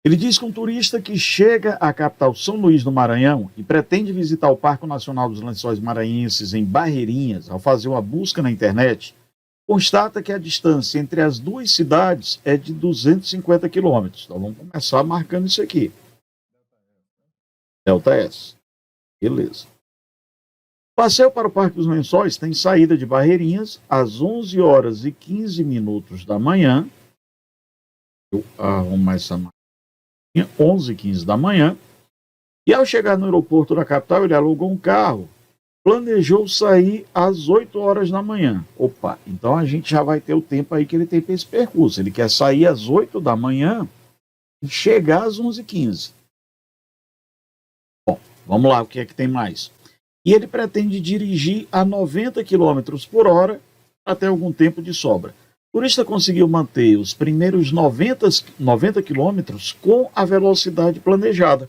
Ele diz que um turista que chega à capital São Luís do Maranhão e pretende visitar o Parque Nacional dos Lençóis Maranhenses em Barreirinhas, ao fazer uma busca na internet, constata que a distância entre as duas cidades é de 250 quilômetros. Então vamos começar marcando isso aqui. Delta S. Beleza. O passeio para o Parque dos Lençóis tem saída de Barreirinhas às 11 horas e 15 minutos da manhã. Eu arrumo essa 11h15 da manhã, e ao chegar no aeroporto da capital, ele alugou um carro, planejou sair às 8 horas da manhã. Opa, então a gente já vai ter o tempo aí que ele tem para esse percurso. Ele quer sair às 8 da manhã e chegar às 11h15. Bom, vamos lá, o que é que tem mais? E ele pretende dirigir a 90 km por hora até algum tempo de sobra. O turista conseguiu manter os primeiros 90 quilômetros com a velocidade planejada.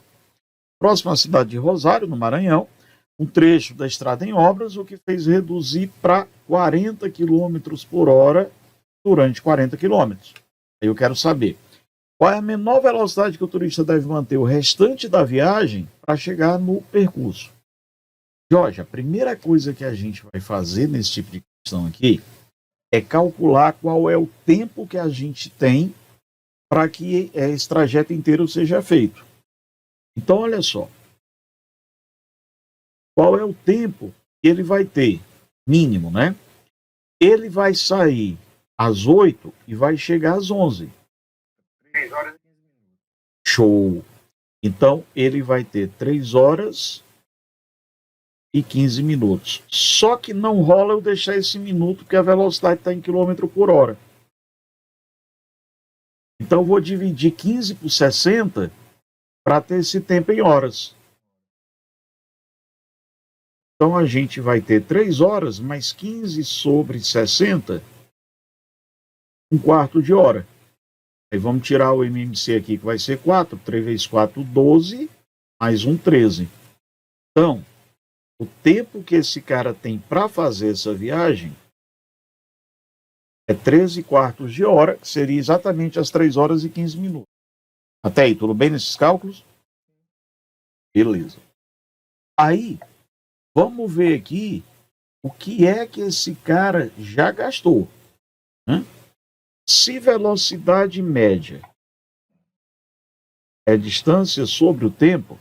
Próximo à cidade de Rosário, no Maranhão, um trecho da estrada em obras, o que fez reduzir para 40 quilômetros por hora durante 40 quilômetros. Aí eu quero saber, qual é a menor velocidade que o turista deve manter o restante da viagem para chegar no percurso? Jorge, a primeira coisa que a gente vai fazer nesse tipo de questão aqui é calcular qual é o tempo que a gente tem para que esse trajeto inteiro seja feito. Então, olha só. Qual é o tempo que ele vai ter? Mínimo, né? Ele vai sair às 8 e vai chegar às 11. 3 horas e 15 minutos. Show! Então, ele vai ter 3 horas e 15 minutos. Só que não rola eu deixar esse minuto, porque a velocidade está em quilômetro por hora. Então, eu vou dividir 15 por 60 para ter esse tempo em horas. Então, a gente vai ter 3 horas mais 15 sobre 60, um quarto de hora. Aí vamos tirar o MMC aqui, que vai ser 4. 3 vezes 4, 12, mais um 13. Então, o tempo que esse cara tem para fazer essa viagem é 13 quartos de hora, que seria exatamente as 3 horas e 15 minutos. Até aí, tudo bem nesses cálculos? Beleza. Aí, vamos ver aqui o que é que esse cara já gastou. Né? Se velocidade média é distância sobre o tempo,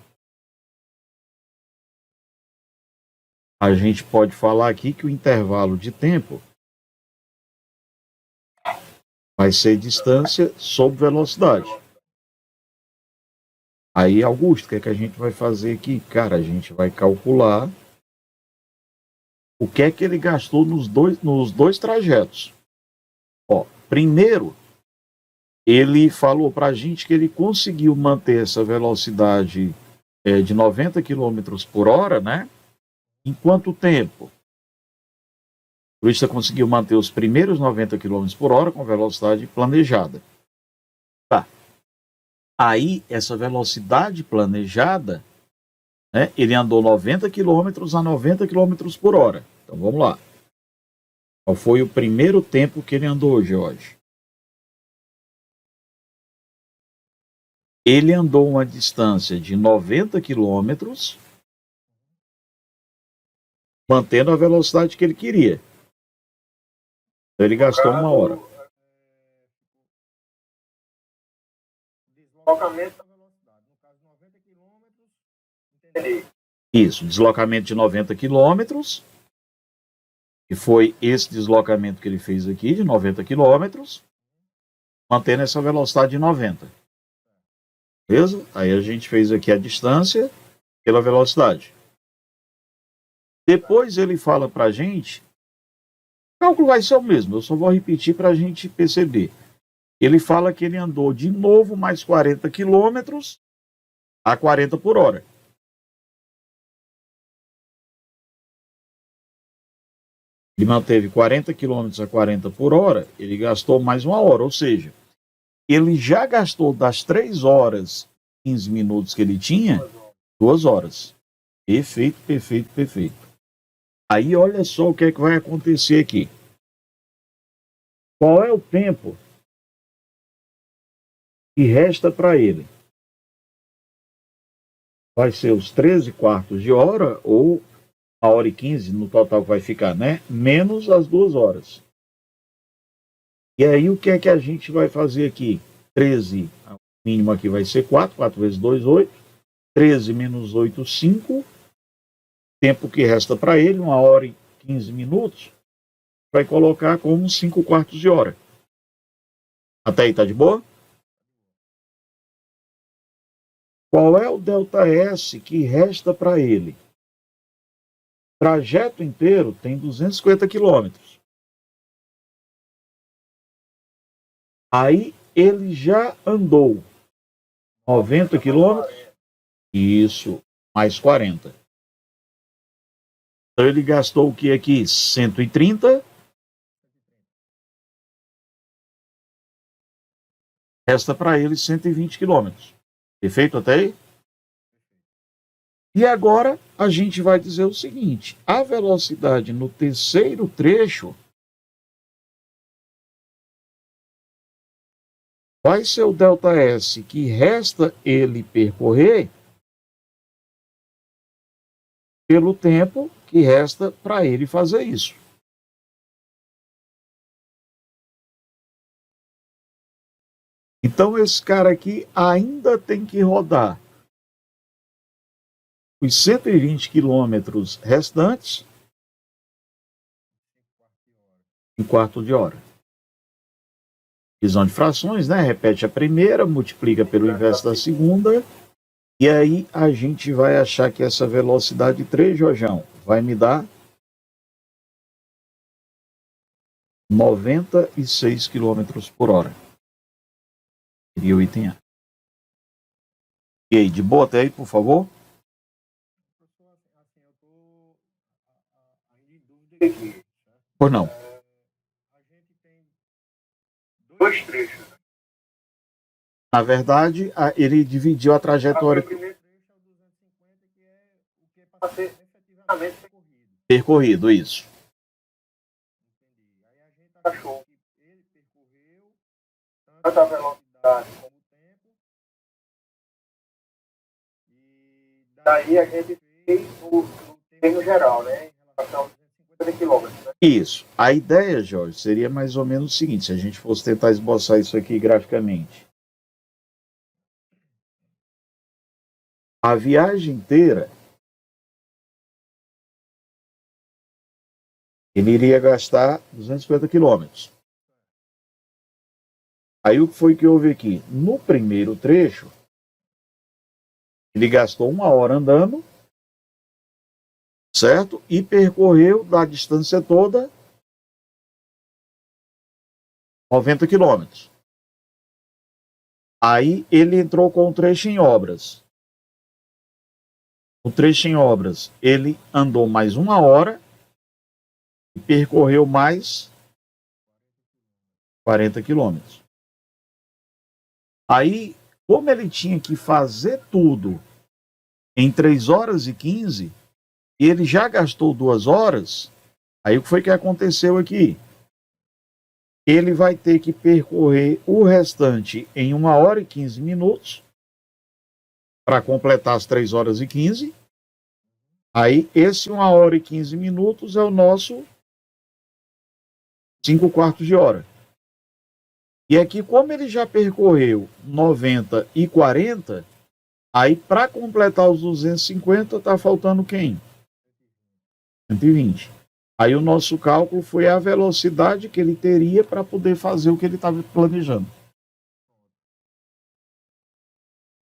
a gente pode falar aqui que o intervalo de tempo vai ser distância sobre velocidade. Aí, Augusto, o que é que a gente vai fazer aqui? Cara, a gente vai calcular o que é que ele gastou nos dois trajetos. Ó, primeiro, ele falou para a gente que ele conseguiu manter essa velocidade de 90 km por hora, né? Em quanto tempo? O turista conseguiu manter os primeiros 90 km por hora com velocidade planejada. Tá. Aí, essa velocidade planejada, né, ele andou 90 km a 90 km por hora. Então, vamos lá. Qual foi o primeiro tempo que ele andou, Jorge? Ele andou uma distância de 90 quilômetros, mantendo a velocidade que ele queria. Então, ele gastou 1 hora. Deslocamento da velocidade. No caso, 90 quilômetros. Entendi. Isso, deslocamento de 90 quilômetros. Que foi esse deslocamento que ele fez aqui, de 90 quilômetros, mantendo essa velocidade de 90. Beleza? Aí a gente fez aqui a distância pela velocidade. Depois ele fala para a gente, o cálculo vai ser o mesmo, eu só vou repetir para a gente perceber. Ele fala que ele andou de novo mais 40 quilômetros a 40 por hora. Ele manteve 40 km a 40 por hora, ele gastou mais 1 hora, ou seja, ele já gastou das 3 horas e 15 minutos que ele tinha, 2 horas. Perfeito, perfeito, perfeito. Aí olha só o que é que vai acontecer aqui. Qual é o tempo que resta para ele? Vai ser os 13 quartos de hora ou 1h15 no total que vai ficar, né? Menos as 2 horas. E aí o que é que a gente vai fazer aqui? 13, o mínimo aqui vai ser 4, 4 vezes 2, 8. 13 menos 8, 5. Tempo que resta para ele, 1h15, vai colocar como 5 quartos de hora. Até aí tá de boa? Qual é o ΔS que resta para ele? O trajeto inteiro tem 250 quilômetros. Aí ele já andou 90 quilômetros. Isso, mais 40. Então ele gastou o que aqui? 130. Resta para ele 120 quilômetros. Perfeito até aí? E agora a gente vai dizer o seguinte: a velocidade no terceiro trecho vai ser o ΔS que resta ele percorrer pelo tempo que resta para ele fazer isso. Então esse cara aqui ainda tem que rodar os 120 quilômetros restantes em quarto de hora. Divisão de frações, né? Repete a primeira, multiplica pelo inverso da segunda, e aí a gente vai achar que essa velocidade 3, Jorjão, vai me dar 96 quilômetros por hora. Seria o item A. E aí, de boa até aí, por favor? Assim, eu estou ainda em dúvida aqui. Por não. A gente tem dois trechos. Na verdade, ele dividiu a trajetória. O primeiro trecho é o 250, que é o que é para ser efetivamente percorrido. Percorrido, isso. Entendi. Aí a gente achou que ele percorreu tanto a velocidade como o tempo. E daí a gente fez o termo geral, né? Em relação aos 250 quilômetros. Né? Isso. A ideia, Jorge, seria mais ou menos o seguinte, se a gente fosse tentar esboçar isso aqui graficamente. A viagem inteira, ele iria gastar 250 quilômetros. Aí o que foi que houve aqui? No primeiro trecho, ele gastou 1 hora andando, certo? E percorreu da distância toda 90 quilômetros. Aí ele entrou com o trecho em obras. O trecho em obras, ele andou mais 1 hora e percorreu mais 40 quilômetros. Aí, como ele tinha que fazer tudo em 3 horas e 15, e ele já gastou 2 horas, aí o que foi que aconteceu aqui? Ele vai ter que percorrer o restante em 1 hora e 15 minutos para completar as 3 horas e 15. Aí, esse 1 hora e 15 minutos é o nosso 5 quartos de hora. E aqui, como ele já percorreu 90 e 40, aí para completar os 250, está faltando quem? 120. Aí o nosso cálculo foi a velocidade que ele teria para poder fazer o que ele estava planejando.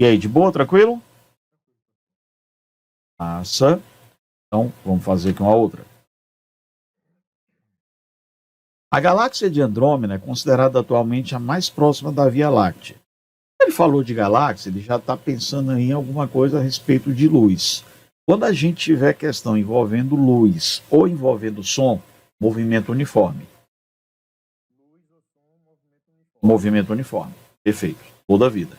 E aí, de boa, tranquilo? Massa. Então, vamos fazer aqui uma outra. A galáxia de Andrômeda é considerada atualmente a mais próxima da Via Láctea. Quando ele falou de galáxia, ele já está pensando em alguma coisa a respeito de luz. Quando a gente tiver questão envolvendo luz ou envolvendo som, movimento uniforme. Luz ou som, movimento uniforme. Movimento uniforme. Perfeito. Toda a vida.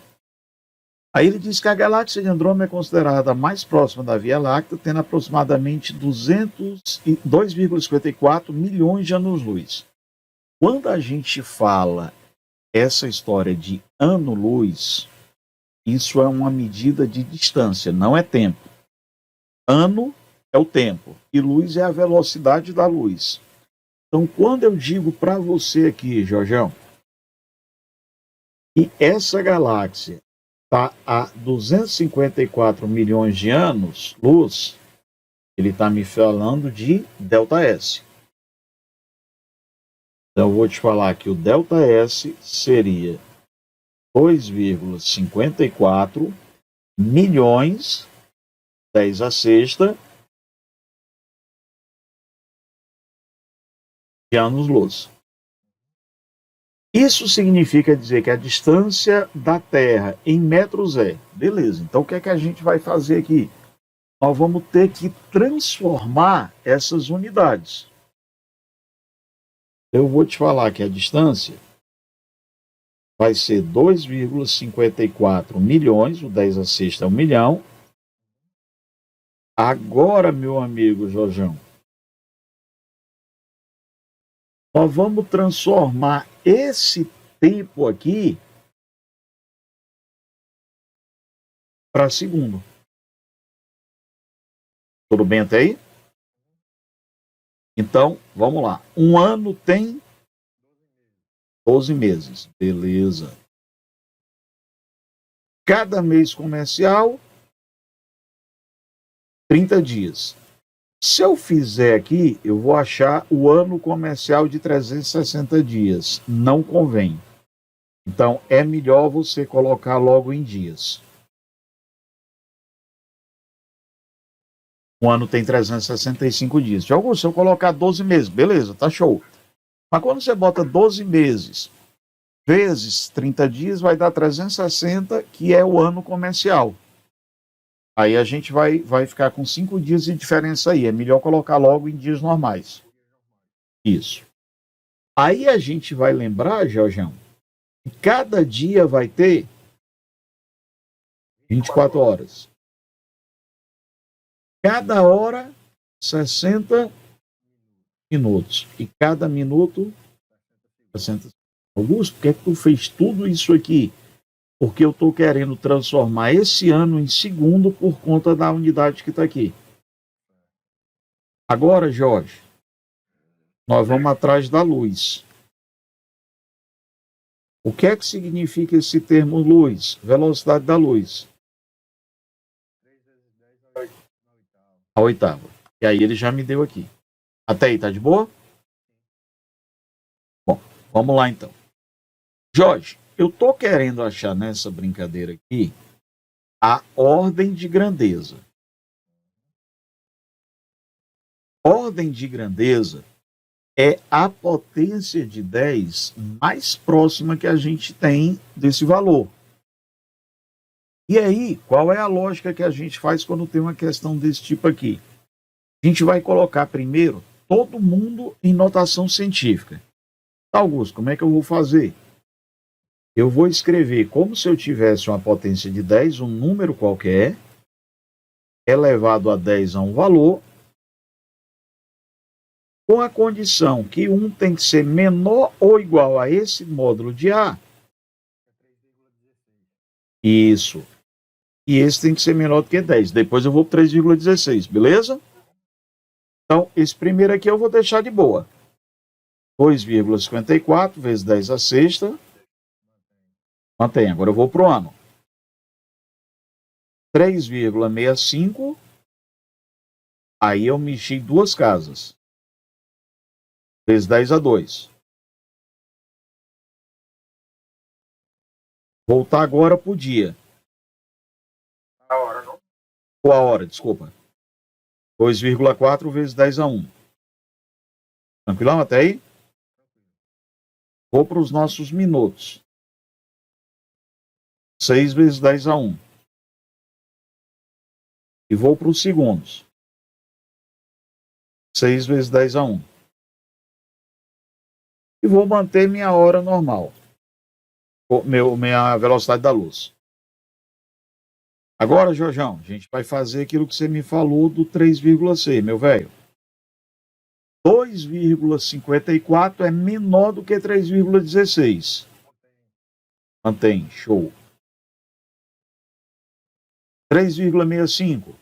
Aí ele diz que a galáxia de Andrômeda é considerada a mais próxima da Via Láctea, tendo aproximadamente 2,54 milhões de anos-luz. Quando a gente fala essa história de ano-luz, isso é uma medida de distância, não é tempo. Ano é o tempo e luz é a velocidade da luz. Então, quando eu digo para você aqui, Jorjão, que essa galáxia está a 254 milhões de anos-luz, ele está me falando de ΔS. Então, eu vou te falar que o ΔS seria 2,54 milhões, 10 a sexta, de anos-luz. Isso significa dizer que a distância da Terra em metros é. Beleza, então o que é que a gente vai fazer aqui? Nós vamos ter que transformar essas unidades. Eu vou te falar que a distância vai ser 2,54 milhões, o 10 a sexta é 1 milhão. Agora, meu amigo Jorjão, nós vamos transformar esse tempo aqui para segundo. Tudo bem até aí? Então, vamos lá. Um ano tem 12 meses. Beleza. Cada mês comercial, 30 dias. Se eu fizer aqui, eu vou achar o ano comercial de 360 dias. Não convém. Então, é melhor você colocar logo em dias. Um ano tem 365 dias. De algum, se eu colocar 12 meses, beleza, tá show. Mas quando você bota 12 meses vezes 30 dias, vai dar 360, que é o ano comercial. Aí a gente vai ficar com 5 dias de diferença aí. É melhor colocar logo em dias normais. Isso. Aí a gente vai lembrar, Jorjão, que cada dia vai ter 24 horas. Cada hora, 60 minutos. E cada minuto, 60 segundos. Augusto, por que é que tu fez tudo isso aqui? Porque eu estou querendo transformar esse ano em segundo por conta da unidade que está aqui. Agora, Jorge, nós vamos atrás da luz. O que é que significa esse termo luz? Velocidade da luz. 3 vezes 10 A oitava. E aí ele já me deu aqui. Até aí, tá de boa? Bom, vamos lá então. Jorge, eu estou querendo achar nessa brincadeira aqui a ordem de grandeza. Ordem de grandeza é a potência de 10 mais próxima que a gente tem desse valor. E aí, qual é a lógica que a gente faz quando tem uma questão desse tipo aqui? A gente vai colocar primeiro todo mundo em notação científica. Tá, Augusto, como é que eu vou fazer? Eu vou escrever como se eu tivesse uma potência de 10, um número qualquer, elevado a 10 a um valor, com a condição que um tem que ser menor ou igual a esse módulo de A. Isso. E esse tem que ser menor do que 10. Depois eu vou para 3,16, beleza? Então, esse primeiro aqui eu vou deixar de boa. 2,54 vezes 10 a sexta. Mantém. Agora eu vou para o ano. 3,65. Aí eu mexi duas casas. Vezes 10 a 2. Voltar agora para o dia. A hora, não? Ou a hora, desculpa. 2,4 vezes 10 a 1. Tranquilão até aí? Vou para os nossos minutos. 6 vezes 10 a 1. E vou para os segundos. 6 vezes 10 a 1. E vou manter minha hora normal. Minha velocidade da luz. Agora, Jorjão, a gente vai fazer aquilo que você me falou do 3,6, meu velho. 2,54 é menor do que 3,16. Mantém, show. 3,65.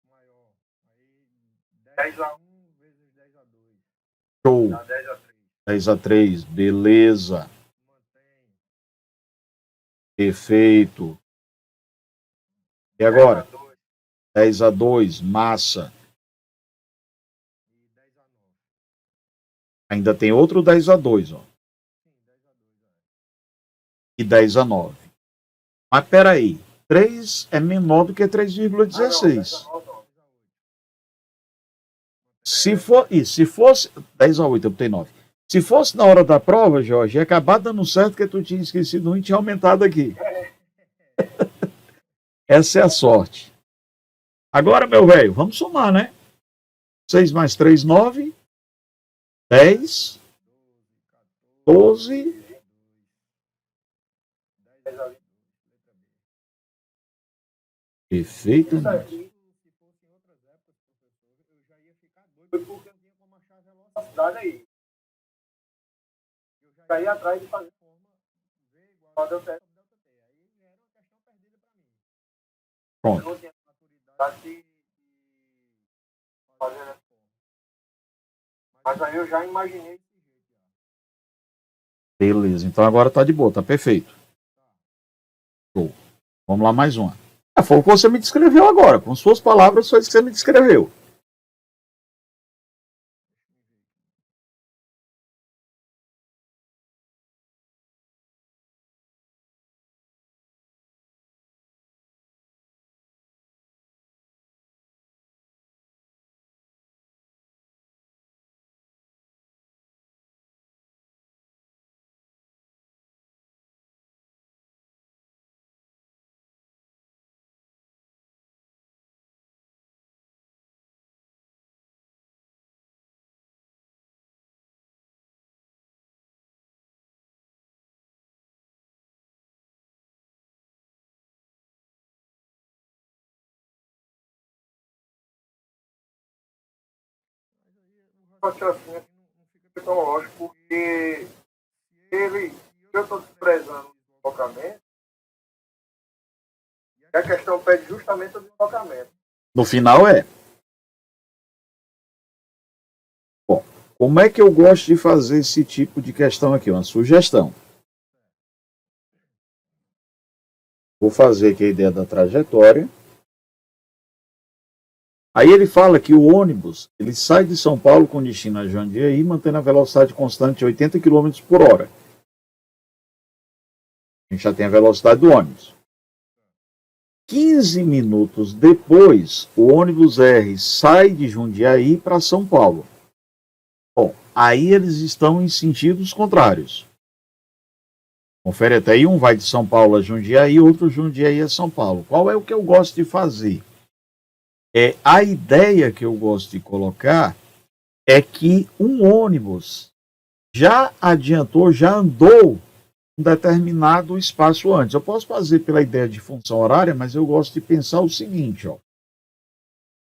Maior. Aí 10-1 vezes 10-2. Show. Dá 10-3. 10-3, beleza. Mantém. Perfeito. E agora? 10-2. 10-2, massa. E 10-9. Ainda tem outro 10-2, ó. Sim, 10-2. E 10-9. Mas peraí, 3 é menor do que 3,16. Se fosse 10-8, eu botei 9. Se fosse na hora da prova, Jorge, ia acabar dando certo que tu tinha esquecido um e tinha aumentado aqui. Essa é a sorte. Agora, meu velho, vamos somar, né? 6 mais 3, 9. 10. 12. 10-2. Perfeitamente. Se fosse em outras épocas, professor, eu já ia ficar doido porque eu tinha como achar a velocidade aí. Eu já ia atrás de fazer forma V igual a delta T. Aí já era uma questão perdida para mim. Pronto. Eu não tinha maturidade de fazer essa forma. Mas aí eu já imaginei desse jeito. Beleza, então agora tá de boa, tá perfeito. Show. Vamos lá, mais uma. Foi o que você me descreveu agora. Com suas palavras, foi isso que você me descreveu. O raciocínio não fica tão lógico, porque se eu estou desprezando o deslocamento, e a questão pede justamente o deslocamento. No final é. Bom, como é que eu gosto de fazer esse tipo de questão aqui? Uma sugestão. Vou fazer aqui a ideia da trajetória. Aí ele fala que o ônibus ele sai de São Paulo com destino a Jundiaí, mantendo a velocidade constante de 80 km por hora. A gente já tem a velocidade do ônibus. 15 minutos depois, o ônibus R sai de Jundiaí para São Paulo. Bom, aí eles estão em sentidos contrários. Confere até aí, um vai de São Paulo a Jundiaí, outro Jundiaí a São Paulo. Qual é o que eu gosto de fazer? A ideia que eu gosto de colocar é que um ônibus já adiantou, já andou um determinado espaço antes. Eu posso fazer pela ideia de função horária, mas eu gosto de pensar o seguinte, ó.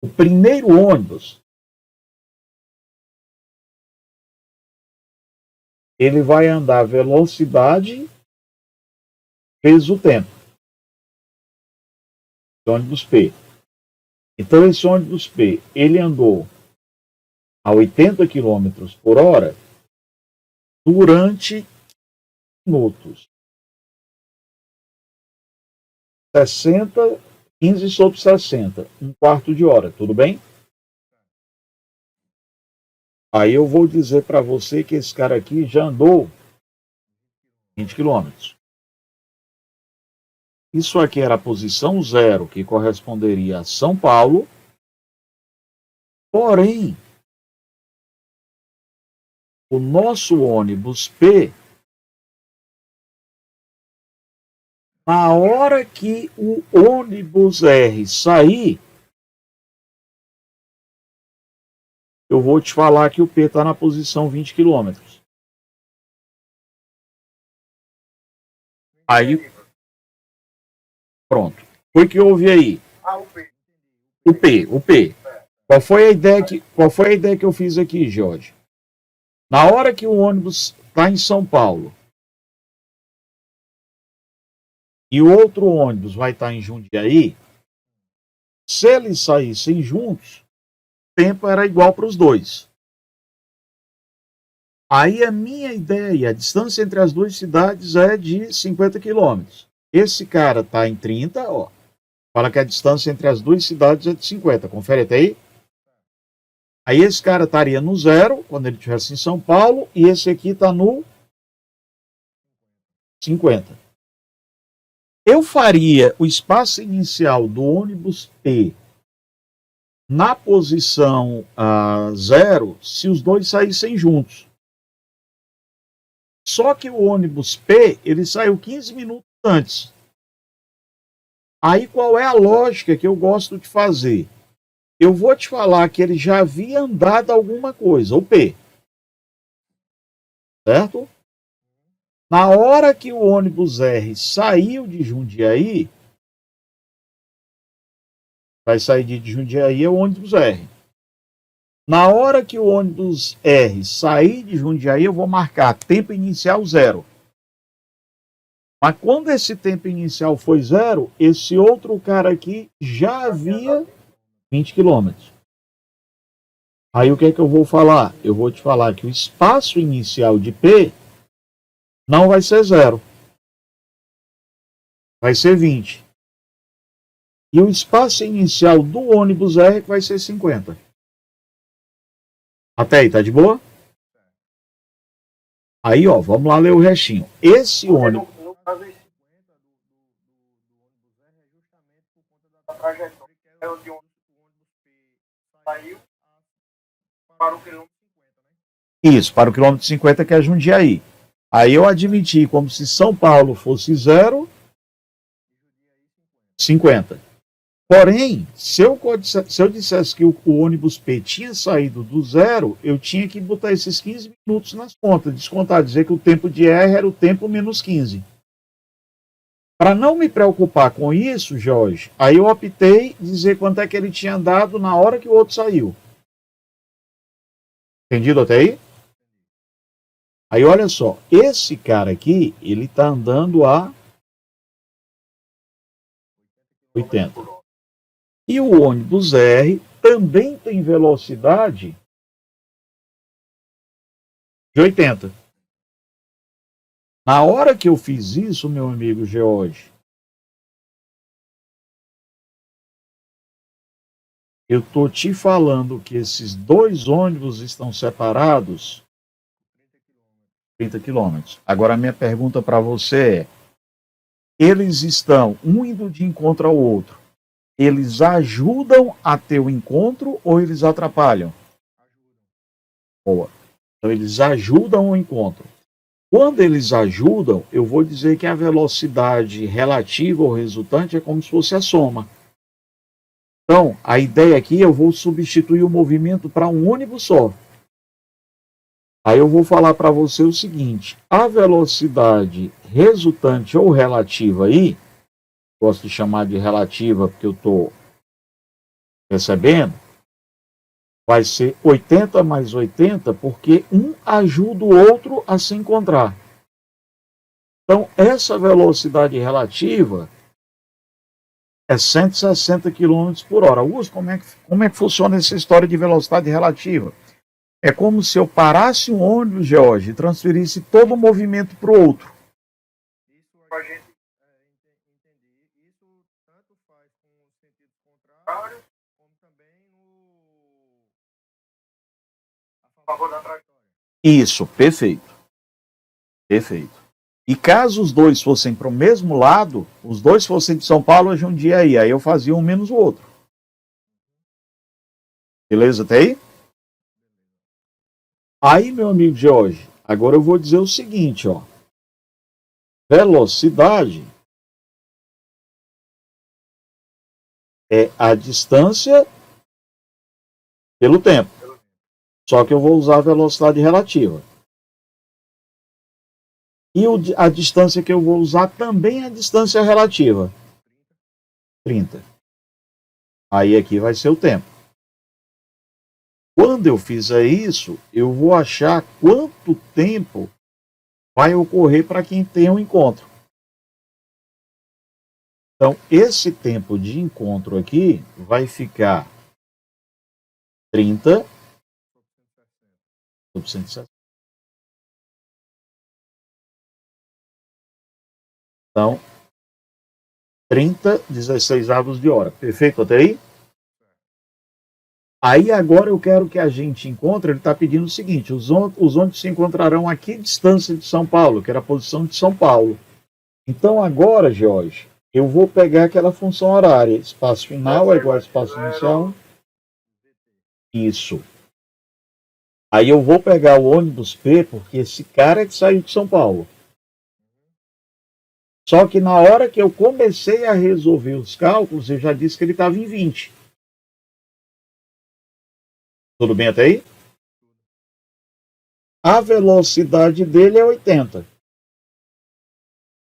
O primeiro ônibus, ele vai andar a velocidade vezes o tempo. Ônibus P. Então, esse ônibus P, ele andou a 80 km por hora durante minutos. 60, 15 sobre 60, um quarto de hora, tudo bem? Aí eu vou dizer para você que esse cara aqui já andou 20 quilômetros. Isso aqui era a posição 0, que corresponderia a São Paulo. Porém, o nosso ônibus P, na hora que o ônibus R sair, eu vou te falar que o P está na posição 20 quilômetros. Aí, pronto. Foi que houve aí? O P. O P. Qual foi a ideia que eu fiz aqui, Jorge? Na hora que o ônibus está em São Paulo e o outro ônibus vai estar em Jundiaí, se eles saíssem juntos, o tempo era igual para os dois. Aí a minha ideia, a distância entre as duas cidades é de 50 quilômetros. Esse cara está em 30, ó. Fala que a distância entre as duas cidades é de 50. Confere até aí. Aí esse cara estaria no 0, quando ele estivesse em São Paulo, e esse aqui está no 50. Eu faria o espaço inicial do ônibus P na posição 0 se os dois saíssem juntos. Só que o ônibus P, ele saiu 15 minutos antes. Aí qual é a lógica que eu gosto de fazer? Eu vou te falar que ele já havia andado alguma coisa, o P. Certo? Na hora que o ônibus R saiu de Jundiaí, vai sair de Jundiaí é o ônibus R. Na hora que o ônibus R sair de Jundiaí, eu vou marcar tempo inicial 0. Mas quando esse tempo inicial foi 0, esse outro cara aqui já havia 20 quilômetros. Aí o que é que eu vou falar? Eu vou te falar que o espaço inicial de P não vai ser 0. Vai ser 20. E o espaço inicial do ônibus R vai ser 50. Até aí, tá de boa? Aí, ó, vamos lá ler o restinho. Esse ônibus... No caso, esse 50 do ônibus R é justamente por conta da trajetória, que é onde o ônibus P saiu para o quilômetro 50, né? Isso, para o quilômetro 50, que é Jundiaí. Aí eu admiti como se São Paulo fosse 0, 50. Porém, se eu dissesse que o ônibus P tinha saído do 0, eu tinha que botar esses 15 minutos nas contas, descontar, dizer que o tempo de R era o tempo menos 15. Para não me preocupar com isso, Jorge, aí eu optei em dizer quanto é que ele tinha andado na hora que o outro saiu. Entendido até aí? Aí olha só, esse cara aqui, ele está andando a 80. E o ônibus R também tem velocidade de 80. Na hora que eu fiz isso, meu amigo George, eu estou te falando que esses dois ônibus estão separados 30 quilômetros. Agora a minha pergunta para você é, eles estão um indo de encontro ao outro, eles ajudam a ter o encontro ou eles atrapalham? Boa. Então eles ajudam o encontro. Quando eles ajudam, eu vou dizer que a velocidade relativa ou resultante é como se fosse a soma. Então, a ideia aqui, eu vou substituir o movimento para um ônibus só. Aí eu vou falar para você o seguinte, a velocidade resultante ou relativa aí, gosto de chamar de relativa porque eu estou recebendo, vai ser 80 mais 80, porque um ajuda o outro a se encontrar. Então, essa velocidade relativa é 160 km por hora. Augusto, como é que funciona essa história de velocidade relativa? É como se eu parasse um ônibus, George, e transferisse todo o movimento para o outro. Isso a gente entender. Isso tanto faz com o sentido contrário, como também a favor da trajetória. Isso, perfeito. Perfeito. E caso os dois fossem para o mesmo lado, os dois fossem de São Paulo a Jundiaí, aí eu fazia um menos o outro. Beleza, até aí? Aí, meu amigo Jorge, agora eu vou dizer o seguinte, ó. Velocidade é a distância pelo tempo. Só que eu vou usar a velocidade relativa. E a distância que eu vou usar também é a distância relativa. 30. Aí aqui vai ser o tempo. Quando eu fizer isso, eu vou achar quanto tempo vai ocorrer para quem tem um encontro. Então, esse tempo de encontro aqui vai ficar 30 sobre 160. Então, 30, 16 avos de hora. Perfeito até aí? Aí agora eu quero que a gente encontre, ele está pedindo o seguinte, os ônibus se encontrarão a que distância de São Paulo, que era a posição de São Paulo. Então agora, Jorge, eu vou pegar aquela função horária, espaço final é igual a espaço inicial. Isso. Aí eu vou pegar o ônibus P, porque esse cara é que saiu de São Paulo. Só que na hora que eu comecei a resolver os cálculos, eu já disse que ele estava em 20. Tudo bem até aí? A velocidade dele é 80.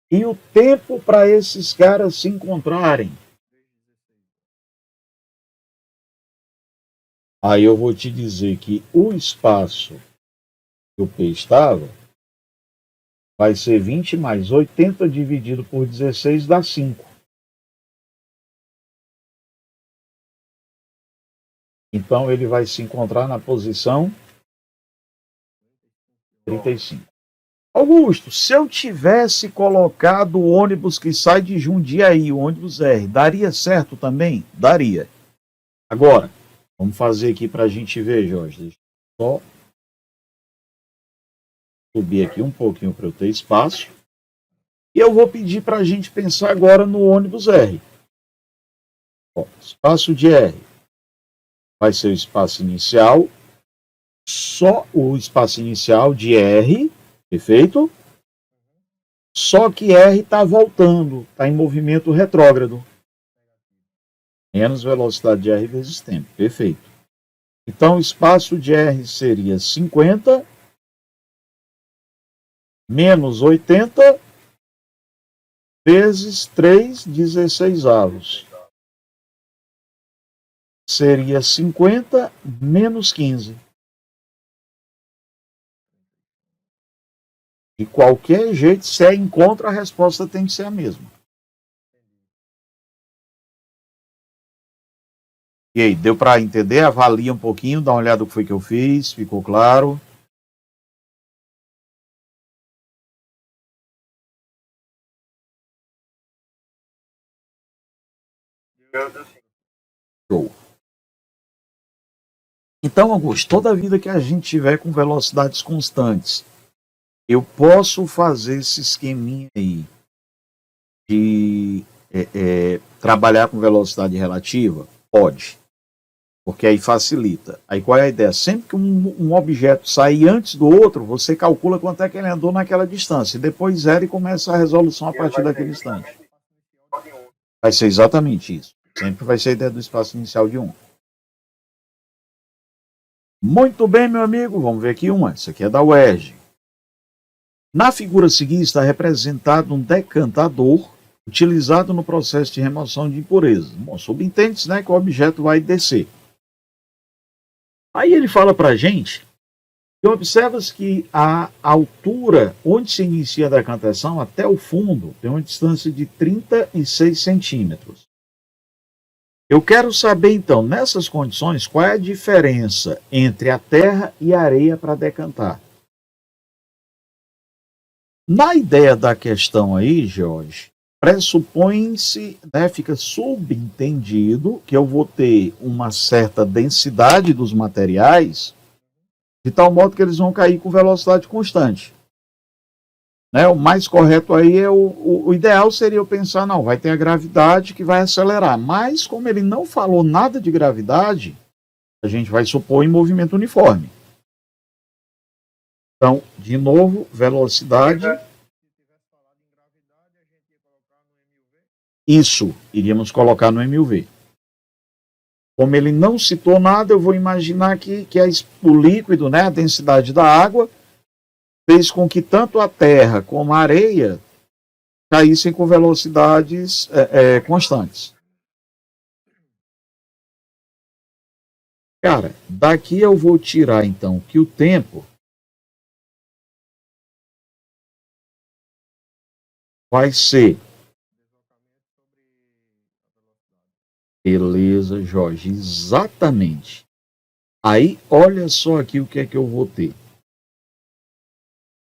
E o tempo para esses caras se encontrarem? Aí eu vou te dizer que o espaço que o P estava vai ser 20 mais 80 dividido por 16 dá 5. Então ele vai se encontrar na posição 35. Augusto, se eu tivesse colocado o ônibus que sai de Jundiaí, o ônibus R, daria certo também? Daria. Agora, vamos fazer aqui para a gente ver, Jorge. Deixa eu só subir aqui um pouquinho para eu ter espaço. E eu vou pedir para a gente pensar agora no ônibus R. Ó, espaço de R vai ser o espaço inicial, só o espaço inicial de R, perfeito? Só que R está voltando, está em movimento retrógrado. Menos velocidade de R vezes tempo, perfeito. Então o espaço de R seria 50 menos 80 vezes 3 16avos. Seria 50 menos 15. De qualquer jeito, se é encontro, a resposta tem que ser a mesma. E aí, deu para entender? Avalia um pouquinho, dá uma olhada no que foi que eu fiz, ficou claro? Show. Então, Augusto, toda vida que a gente tiver com velocidades constantes, eu posso fazer esse esqueminha aí de trabalhar com velocidade relativa? Pode, porque aí facilita. Aí qual é a ideia? Sempre que um objeto sair antes do outro, você calcula quanto é que ele andou naquela distância, e depois zera e começa a resolução a partir daquele instante. Vai ser exatamente isso. Sempre vai ser a ideia do espaço inicial de 1. Muito bem, meu amigo, vamos ver aqui uma. Isso aqui é da UERJ. Na figura seguinte está representado um decantador utilizado no processo de remoção de impurezas. Bom, subentende-se, né, que o objeto vai descer. Aí ele fala para a gente que observa-se que a altura onde se inicia a decantação até o fundo tem uma distância de 36 centímetros. Eu quero saber, então, nessas condições, qual é a diferença entre a terra e a areia para decantar. Na ideia da questão aí, Jorge, pressupõe-se, né, fica subentendido que eu vou ter uma certa densidade dos materiais, de tal modo que eles vão cair com velocidade constante. Né, o mais correto aí é o ideal seria eu pensar, não, vai ter a gravidade que vai acelerar. Mas, como ele não falou nada de gravidade, a gente vai supor em movimento uniforme. Então, de novo, velocidade. Isso, iríamos colocar no MUV. Como ele não citou nada, eu vou imaginar que o líquido, né, a densidade da água, fez com que tanto a terra como a areia caíssem com velocidades constantes. Cara, daqui eu vou tirar então que o tempo vai ser. Beleza, Jorge, exatamente. Aí, olha só aqui o que é que eu vou ter.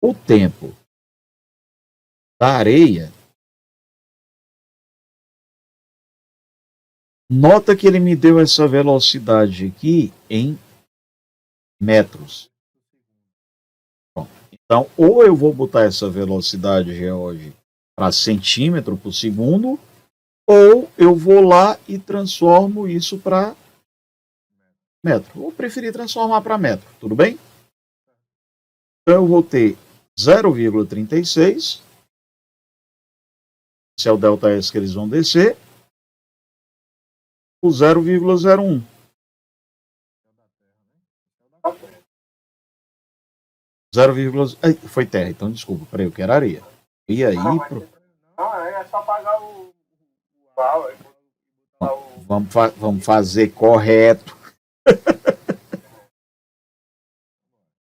O tempo da areia, nota que ele me deu essa velocidade aqui em metros. Bom, então, ou eu vou botar essa velocidade, George, para centímetro por segundo, ou eu vou lá e transformo isso para metro. Ou preferi transformar para metro, tudo bem? Então, eu vou ter 0,36, esse é o ΔS que eles vão descer, o 0,01. 0, foi terra, então desculpa, peraí, eu quero areia. E aí, Não, é só pagar o pau. vamos fazer correto.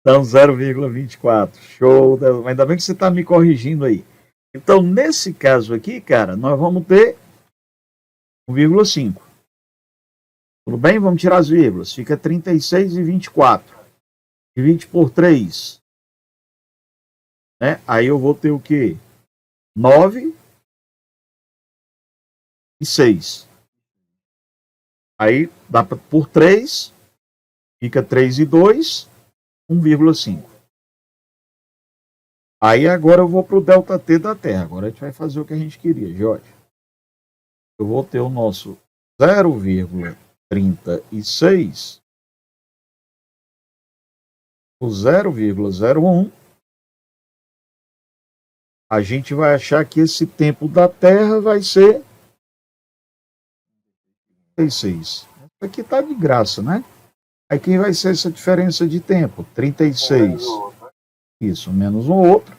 Então, 0,24. Show. Ainda bem que você está me corrigindo aí. Então, nesse caso aqui, cara, nós vamos ter 1,5. Tudo bem? Vamos tirar as vírgulas. Fica 36,24. Divide por 3. Né? Aí eu vou ter o quê? 9 e 6. Aí dá por 3. Fica 3 e 2. 1,5. Aí agora eu vou para o ΔT da Terra. Agora a gente vai fazer o que a gente queria, Jorge. Eu vou ter o nosso 0,36, o 0,01. A gente vai achar que esse tempo da Terra vai ser 36. Isso aqui está de graça, né? Aí quem vai ser essa diferença de tempo? 36. Isso, menos um outro.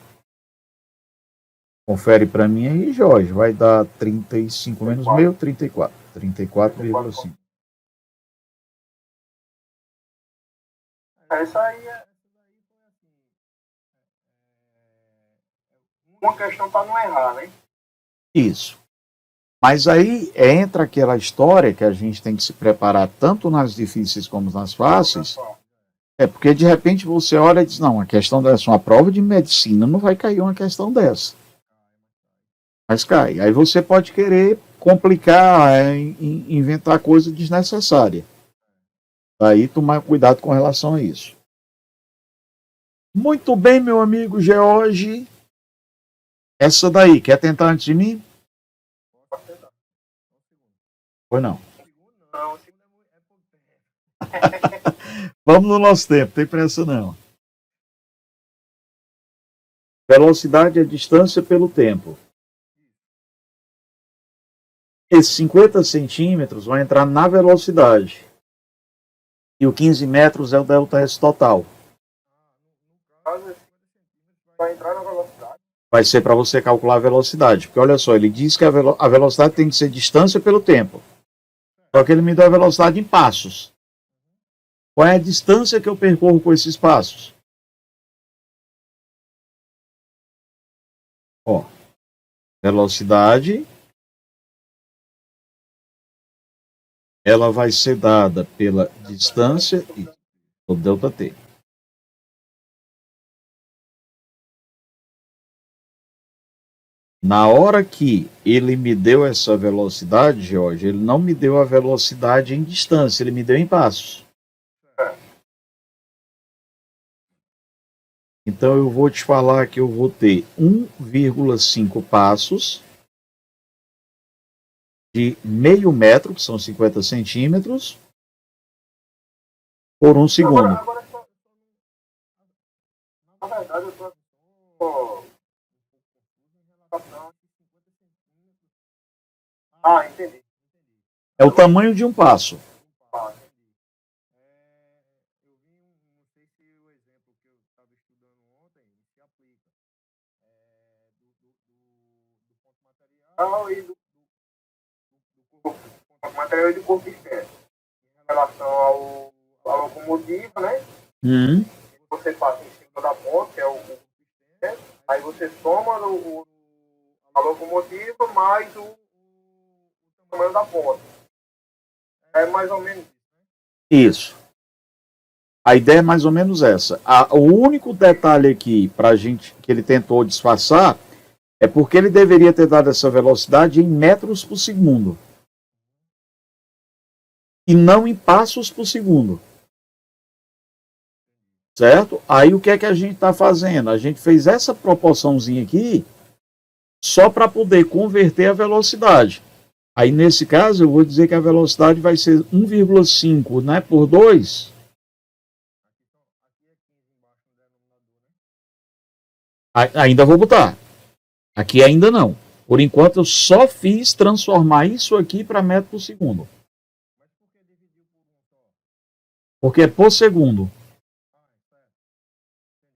Confere para mim aí, Jorge. Vai dar 35 menos meio, 34. 34,5. Essa aí é uma questão para não errar, né? Isso. Mas aí entra aquela história que a gente tem que se preparar tanto nas difíceis como nas fáceis. É porque de repente você olha e diz, não, a questão dessa, uma prova de medicina não vai cair uma questão dessa. Mas cai. Aí você pode querer complicar, inventar coisa desnecessária. Daí tomar cuidado com relação a isso. Muito bem, meu amigo George. Essa daí, quer tentar antes de mim? Ou não? Não, Vamos no nosso tempo, tem pressa não. Velocidade é distância pelo tempo. Esses 50 centímetros vão entrar na velocidade. E o 15 metros é o ΔS total. vai entrar na velocidade. Vai ser para você calcular a velocidade. Porque olha só, ele diz que a velocidade tem que ser distância pelo tempo. Só que ele me deu a velocidade em passos. Qual é a distância que eu percorro com esses passos? Ó, velocidade, ela vai ser dada pela distância e o ΔT. Na hora que ele me deu essa velocidade, Jorge, ele não me deu a velocidade em distância, ele me deu em passos. Então eu vou te falar que eu vou ter 1,5 passos de meio metro, que são 50 centímetros, por um segundo. Na verdade, eu estou entendi. É o tamanho de um passo. Eu vi, não sei se o exemplo que eu estava estudando ontem se aplica. Do ponto material e do corpo material e do corpo externo. Em relação ao a locomotiva, né? Hum. Você passa em cima da ponte, que é o né? Aí você soma a locomotiva mais o tamanho da ponte. É mais ou menos Isso. A ideia é mais ou menos essa. O único detalhe aqui para gente que ele tentou disfarçar é porque ele deveria ter dado essa velocidade em metros por segundo e não em passos por segundo. Certo? Aí o que é que a gente está fazendo? A gente fez essa proporçãozinha aqui só para poder converter a velocidade. Aí nesse caso eu vou dizer que a velocidade vai ser 1,5, né, por 2. Ainda vou botar. Aqui ainda não. Por enquanto eu só fiz transformar isso aqui para metro por segundo. Porque é por segundo.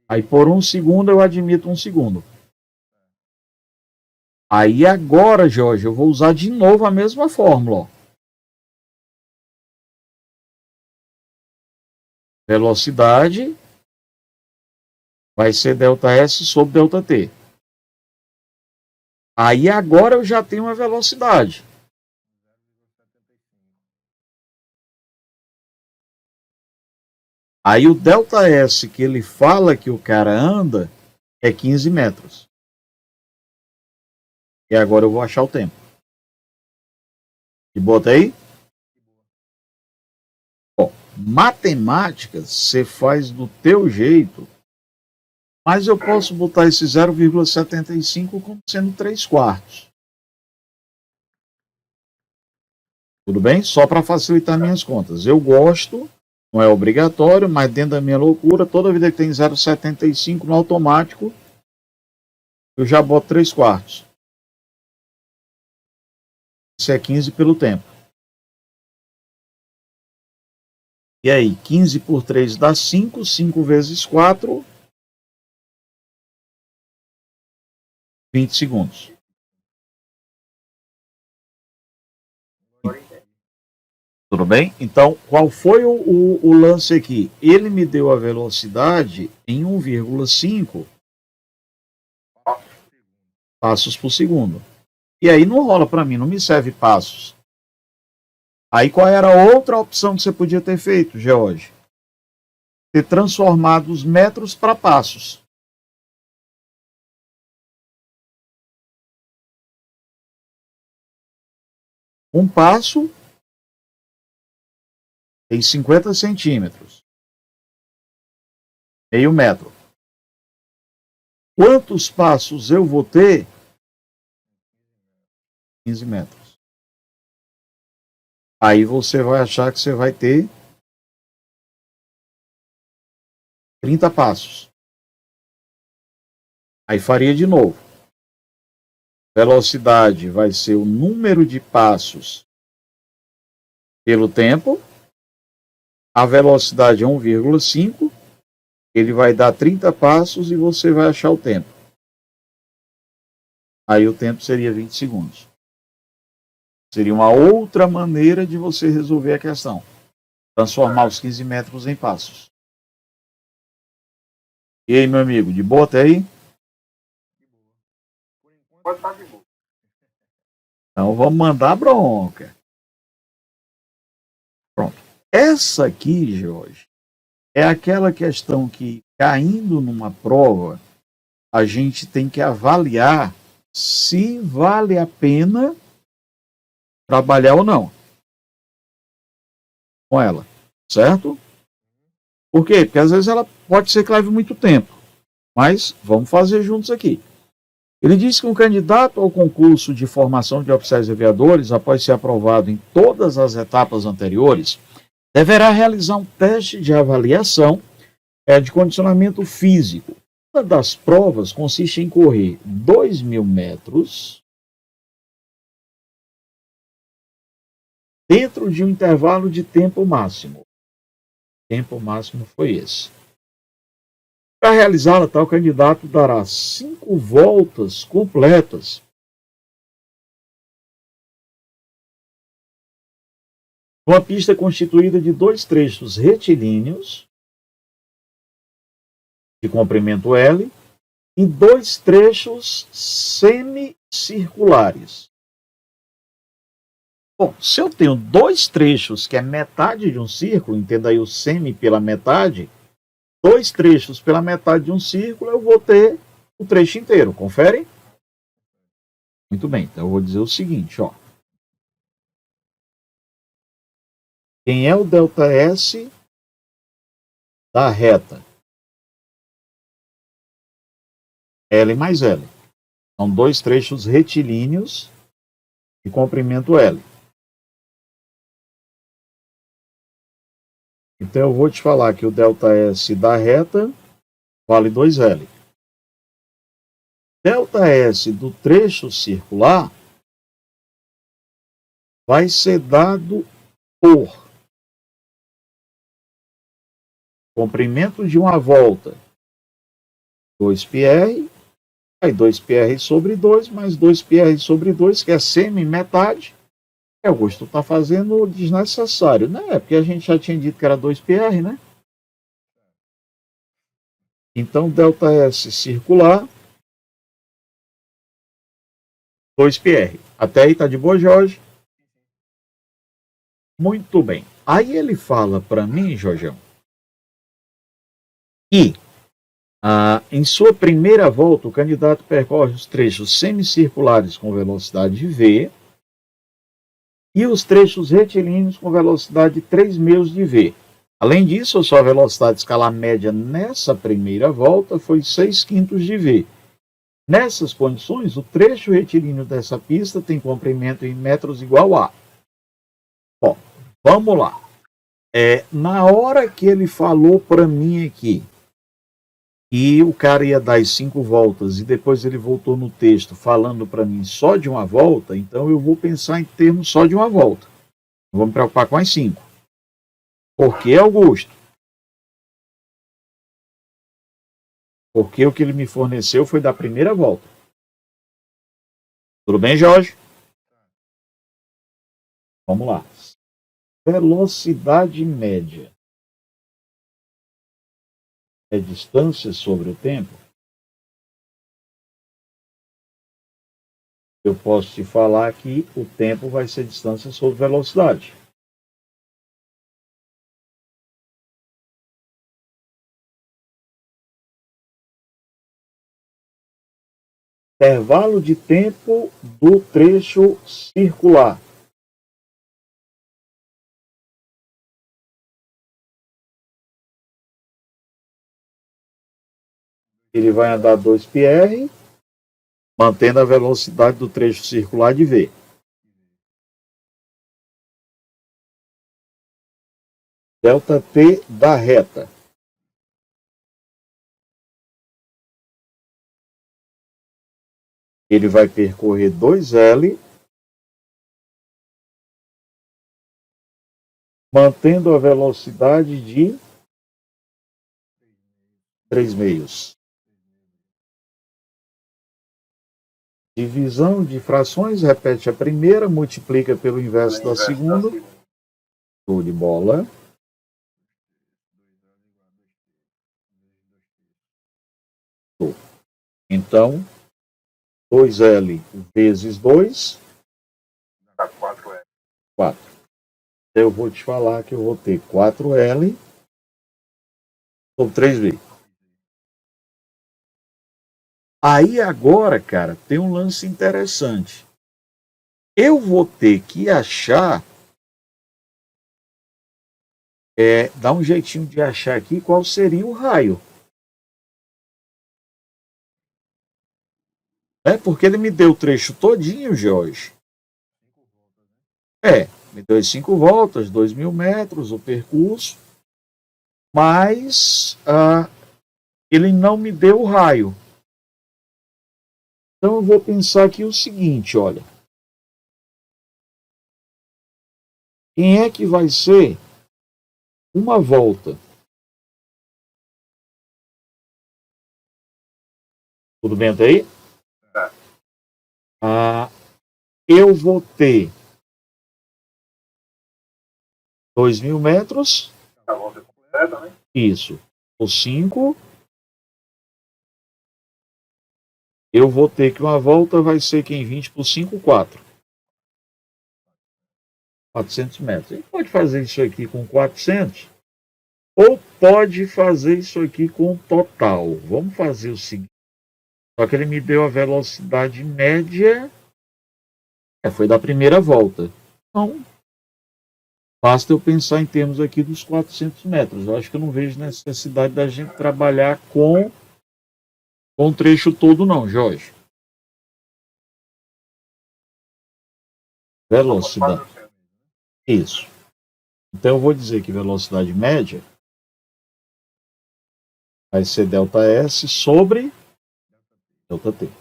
Aí por 1 segundo eu admito 1 segundo. Aí agora, Jorge, eu vou usar de novo a mesma fórmula. Ó. Velocidade vai ser ΔS sobre ΔT. Aí agora eu já tenho uma velocidade. Aí o ΔS que ele fala que o cara anda é 15 metros. E agora eu vou achar o tempo. E bota aí? Bom, matemática você faz do teu jeito, mas eu posso botar esse 0,75 como sendo 3/4. Tudo bem? Só para facilitar minhas contas. Eu gosto, não é obrigatório, mas dentro da minha loucura, toda vida que tem 0,75 no automático, eu já boto 3/4. Isso é 15 pelo tempo. E aí, 15 por 3 dá 5, 5 vezes 4, 20 segundos. Tudo bem? Então, qual foi o lance aqui? Ele me deu a velocidade em 1,5 passos por segundo. E aí não rola para mim, não me serve passos. Aí qual era a outra opção que você podia ter feito, George? Ter transformado os metros para passos. Um passo tem 50 centímetros. Meio metro. Quantos passos eu vou ter? 15 metros. Aí você vai achar que você vai ter 30 passos. Aí faria de novo. Velocidade vai ser o número de passos pelo tempo. A velocidade é 1,5. Ele vai dar 30 passos e você vai achar o tempo. Aí o tempo seria 20 segundos. Seria uma outra maneira de você resolver a questão. Transformar os 15 metros em passos. E aí, meu amigo, de boa até aí? Pode estar de boa. Então vamos mandar bronca. Pronto. Essa aqui, Jorge, é aquela questão que, caindo numa prova, a gente tem que avaliar se vale a pena trabalhar ou não com ela, certo? Por quê? Porque às vezes ela pode ser que leve muito tempo, mas vamos fazer juntos aqui. Ele diz que um candidato ao concurso de formação de oficiais aviadores, após ser aprovado em todas as etapas anteriores, deverá realizar um teste de avaliação de condicionamento físico. Uma das provas consiste em correr 2.000 metros dentro de um intervalo de tempo máximo. O tempo máximo foi esse. Para realizá-la, tal candidato dará 5 voltas completas Uma pista constituída de 2 trechos retilíneos, de comprimento L, e 2 trechos semicirculares. Bom, se eu tenho 2 trechos, que é metade de um círculo, entenda aí o semi pela metade, 2 trechos pela metade de um círculo, eu vou ter o trecho inteiro, confere? Muito bem, então eu vou dizer o seguinte, ó. Quem é o ΔS da reta? L mais L. São 2 trechos retilíneos de comprimento L. Então eu vou te falar que o ΔS da reta vale 2L. ΔS do trecho circular vai ser dado por comprimento de uma volta 2πr, aí 2πr sobre 2, mais 2πr sobre 2, que é semi-metade. Augusto está fazendo desnecessário, né? Porque a gente já tinha dito que era 2πr, né? Então, ΔS circular, 2πr. Até aí tá de boa, Jorge? Muito bem. Aí ele fala para mim, Jorgeão, que em sua primeira volta o candidato percorre os trechos semicirculares com velocidade v e os trechos retilíneos com velocidade 3 meus de v. Além disso, a sua velocidade escalar média nessa primeira volta foi 6/5 de v. Nessas condições, o trecho retilíneo dessa pista tem comprimento em metros igual a... Bom, vamos lá. Na hora que ele falou para mim aqui e o cara ia dar as 5 voltas e depois ele voltou no texto falando para mim só de uma volta, então eu vou pensar em termos só de uma volta. Não vou me preocupar com as 5. Por que, Augusto? Porque o que ele me forneceu foi da primeira volta. Tudo bem, Jorge? Vamos lá. Velocidade média é distância sobre o tempo? Eu posso te falar que o tempo vai ser distância sobre velocidade. Intervalo de tempo do trecho circular. Ele vai andar 2πr, mantendo a velocidade do trecho circular de v. ΔT da reta. Ele vai percorrer 2L, mantendo a velocidade de 3 meios. Divisão de frações, repete a primeira, multiplica pelo inverso da segunda. Show de bola. Então, 2L vezes 2. Dá 4L. 4. Eu vou te falar que eu vou ter 4L sobre 3V. Aí agora, cara, tem um lance interessante. Eu vou ter que achar, dar um jeitinho de achar aqui qual seria o raio. Porque ele me deu o trecho todinho, Jorge. Me deu 5 voltas, 2.000 metros o percurso, mas ele não me deu o raio. Então eu vou pensar aqui o seguinte, olha. Quem é que vai ser uma volta? Tudo bem até aí? Eu vou ter 2.000 metros. A volta completa, né? Isso. Por 5. Eu vou ter que uma volta vai ser que em 20 por 5, 4. 400 metros. A gente pode fazer isso aqui com 400 ou pode fazer isso aqui com total. Vamos fazer o seguinte. Só que ele me deu a velocidade média. Foi da primeira volta. Então, basta eu pensar em termos aqui dos 400 metros. Eu acho que eu não vejo necessidade da gente trabalhar com o trecho todo não, Jorge. Velocidade. Isso. Então eu vou dizer que velocidade média vai ser ΔS sobre ΔT.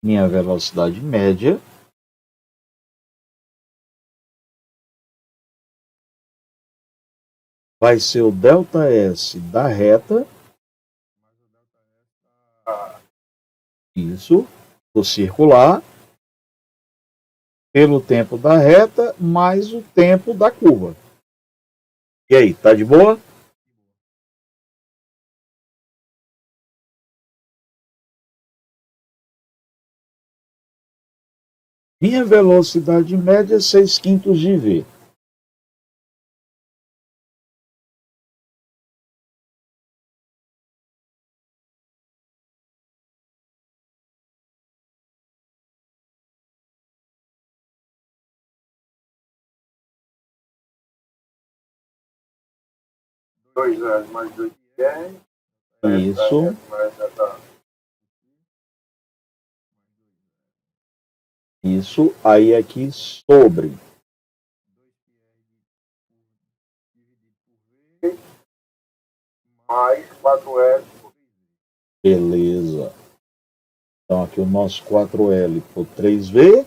Minha velocidade média vai ser o ΔS da reta. Isso. Do circular. Pelo tempo da reta, mais o tempo da curva. E aí, tá de boa? Minha velocidade média é 6/5 de V. Dois mais 2 R. Isso. Isso. Aí aqui sobre. Mais 4L. Beleza. Então aqui o nosso 4L por 3V.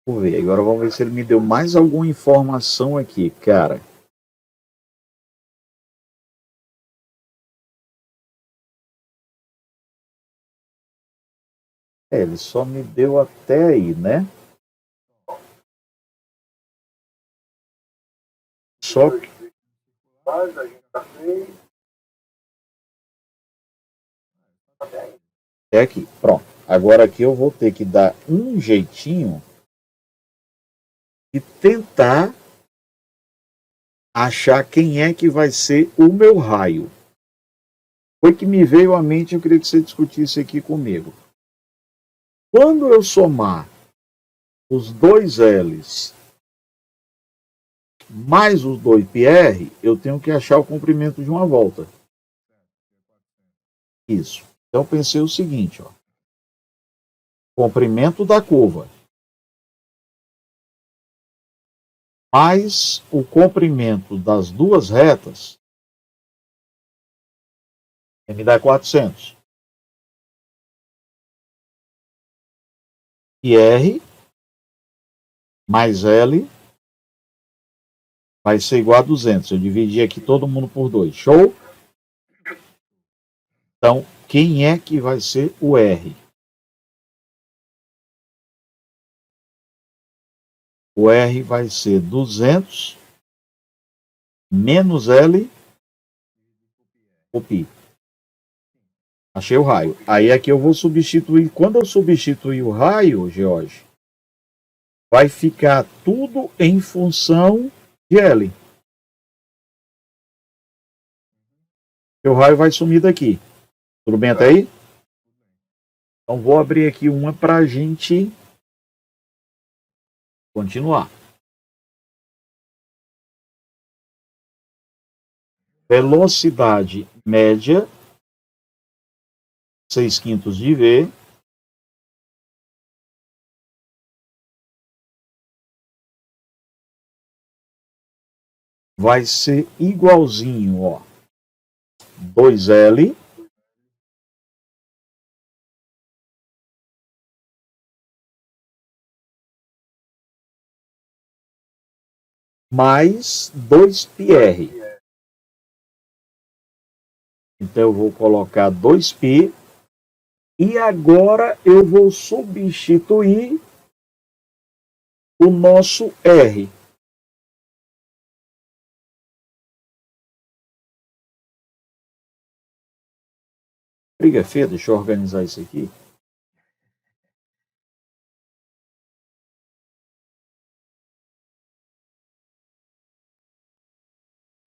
Vou ver. Agora vamos ver se ele me deu mais alguma informação aqui, cara. Ele só me deu até aí, né? Só que... É aqui, pronto. Agora aqui eu vou ter que dar um jeitinho e tentar achar quem é que vai ser o meu raio. Foi que me veio à mente, eu queria que você discutisse aqui comigo. Quando eu somar os dois L's mais os 2 PR, eu tenho que achar o comprimento de uma volta. Isso. Então eu pensei o seguinte, ó. Comprimento da curva mais o comprimento das duas retas me dá 400. E R mais L vai ser igual a 200. Eu dividi aqui todo mundo por 2. Show? Então, quem é que vai ser o R? O R vai ser 200 menos L o π. Achei o raio. Aí aqui eu vou substituir. Quando eu substituir o raio, George, vai ficar tudo em função de L. O raio vai sumir daqui. Tudo bem até aí? Então vou abrir aqui uma para a gente continuar. Velocidade média 6/5 de V vai ser igualzinho, ó, 2L mais 2PR. Então eu vou colocar 2π. E agora eu vou substituir o nosso R. Briga feia, deixa eu organizar isso aqui.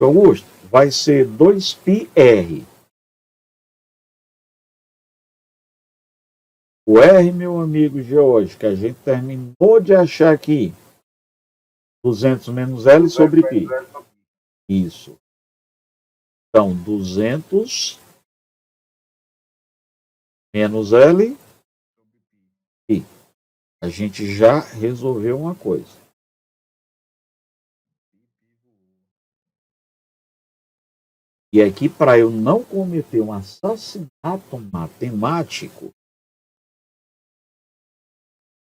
Augusto, vai ser 2πr. O R, meu amigo George, que a gente terminou de achar aqui, 200 menos L sobre π. Isso. Então, 200 menos L π. A gente já resolveu uma coisa. E aqui, para eu não cometer um assassinato matemático,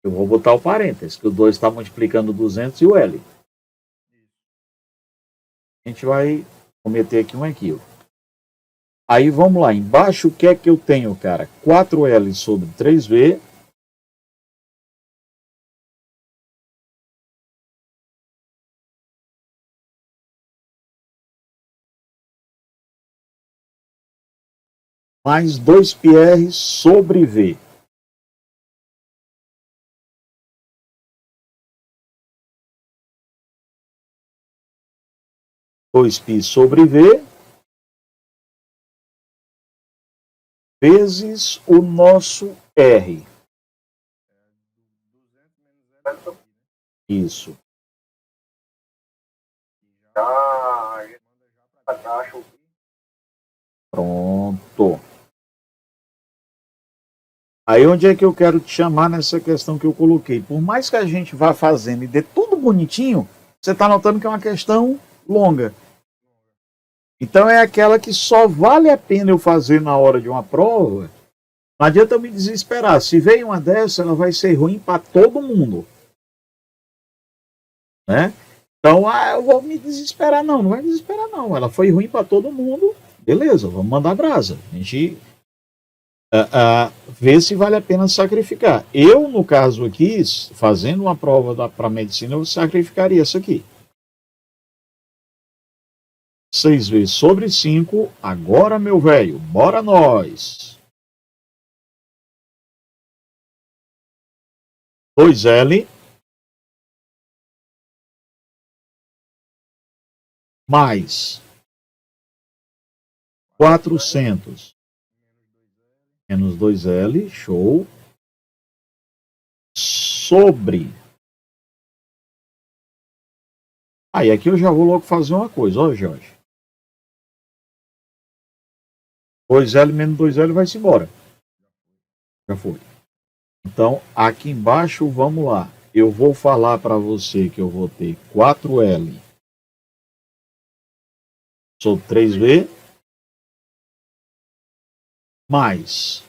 eu vou botar o parênteses, que o 2 está multiplicando 200 e o L. A gente vai cometer aqui um equívoco. Aí vamos lá, embaixo o que é que eu tenho, cara? 4L sobre 3V. Mais 2πr sobre V. Dois π sobre V vezes o nosso R. Isso. Pronto. Aí onde é que eu quero te chamar nessa questão que eu coloquei? Por mais que a gente vá fazendo e dê tudo bonitinho, você está notando que é uma questão longa. Então é aquela que só vale a pena eu fazer na hora de uma prova. Não adianta eu me desesperar. Se veio uma dessa, ela vai ser ruim para todo mundo. Né? Então, eu vou me desesperar. Não vai desesperar não. Ela foi ruim para todo mundo. Beleza, vamos mandar brasa. A gente vê se vale a pena sacrificar. Eu, no caso aqui, fazendo uma prova para medicina, eu sacrificaria isso aqui. 6V sobre 5. Agora, meu velho, bora nós. 2L mais 400 menos 2L, show, sobre. Aí aqui eu já vou logo fazer uma coisa, ó, Jorge. 2L menos 2L vai-se embora. Já foi. Então, aqui embaixo, vamos lá. Eu vou falar para você que eu vou ter 4L sobre 3V mais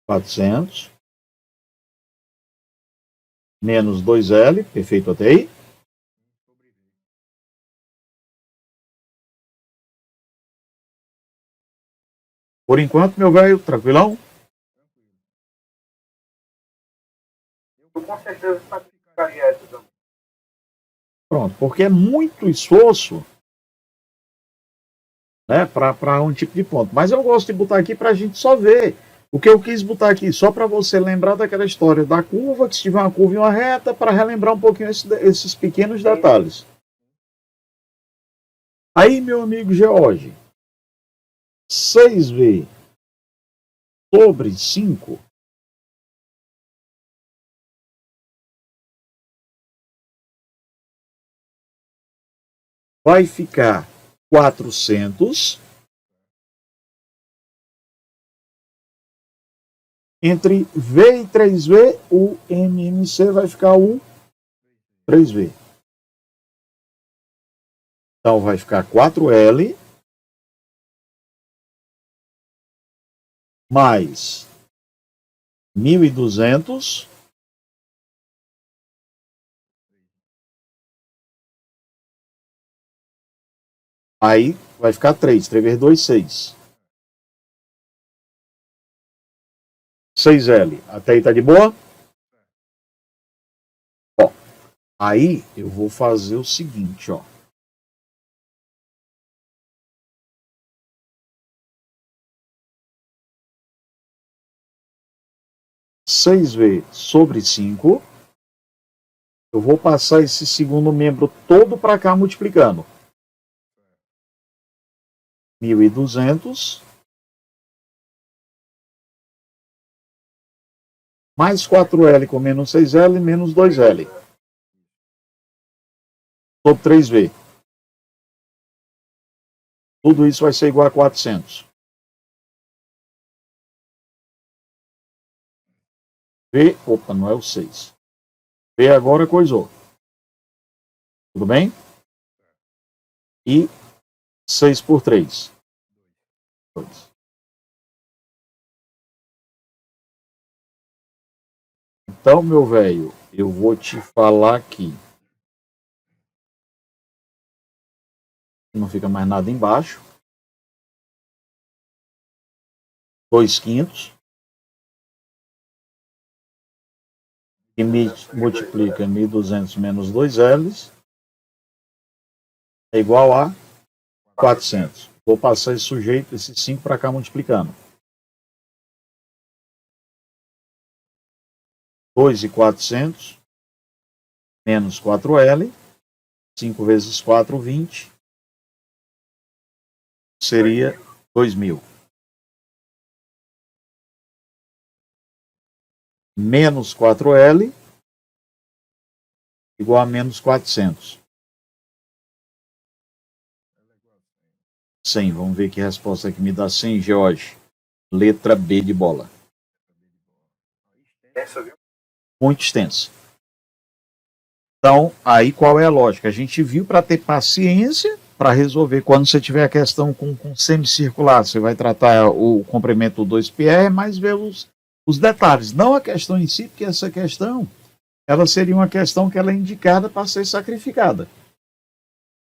400 menos 2L, perfeito até aí? Por enquanto, meu velho, tranquilão? Eu com certeza sacrificaria essa também. Pronto, porque é muito esforço, né, para um tipo de ponto. Mas eu gosto de botar aqui para a gente só ver. O que eu quis botar aqui, só para você lembrar daquela história da curva, que se tiver uma curva e uma reta, para relembrar um pouquinho esses pequenos detalhes. Aí, meu amigo George, 6V sobre 5 vai ficar 400 entre V e 3V, o MMC vai ficar o 3V. Então vai ficar 4L mais 1.200 Aí vai ficar 3. 3 vezes 2, 6. 6L. Até aí tá de boa? Ó, aí eu vou fazer o seguinte, ó. Seis v sobre 5. Eu vou passar esse segundo membro todo para cá multiplicando. 1.200 mais 4L com menos 6L menos 2L sobre 3V. Tudo isso vai ser igual a 400. V, opa, não é o 6. V agora coisou. Tudo bem? E 6 por 3. 2. Então, meu velho, eu vou te falar aqui. Não fica mais nada embaixo. 2/5. E multiplica 1.200 menos 2L é igual a 400. Vou passar esse sujeito, esse 5 para cá multiplicando. 2.400 menos 4L. 5 vezes 4, 20. Seria 2.000. Menos 4L igual a menos 400. 100. Vamos ver que resposta que me dá 100, George. Letra B de bola. Muito extensa. Então, aí qual é a lógica? A gente viu para ter paciência para resolver. Quando você tiver a questão com semicircular, você vai tratar o comprimento 2πr, mas ver os detalhes. Não a questão em si, porque essa questão ela seria uma questão que ela é indicada para ser sacrificada.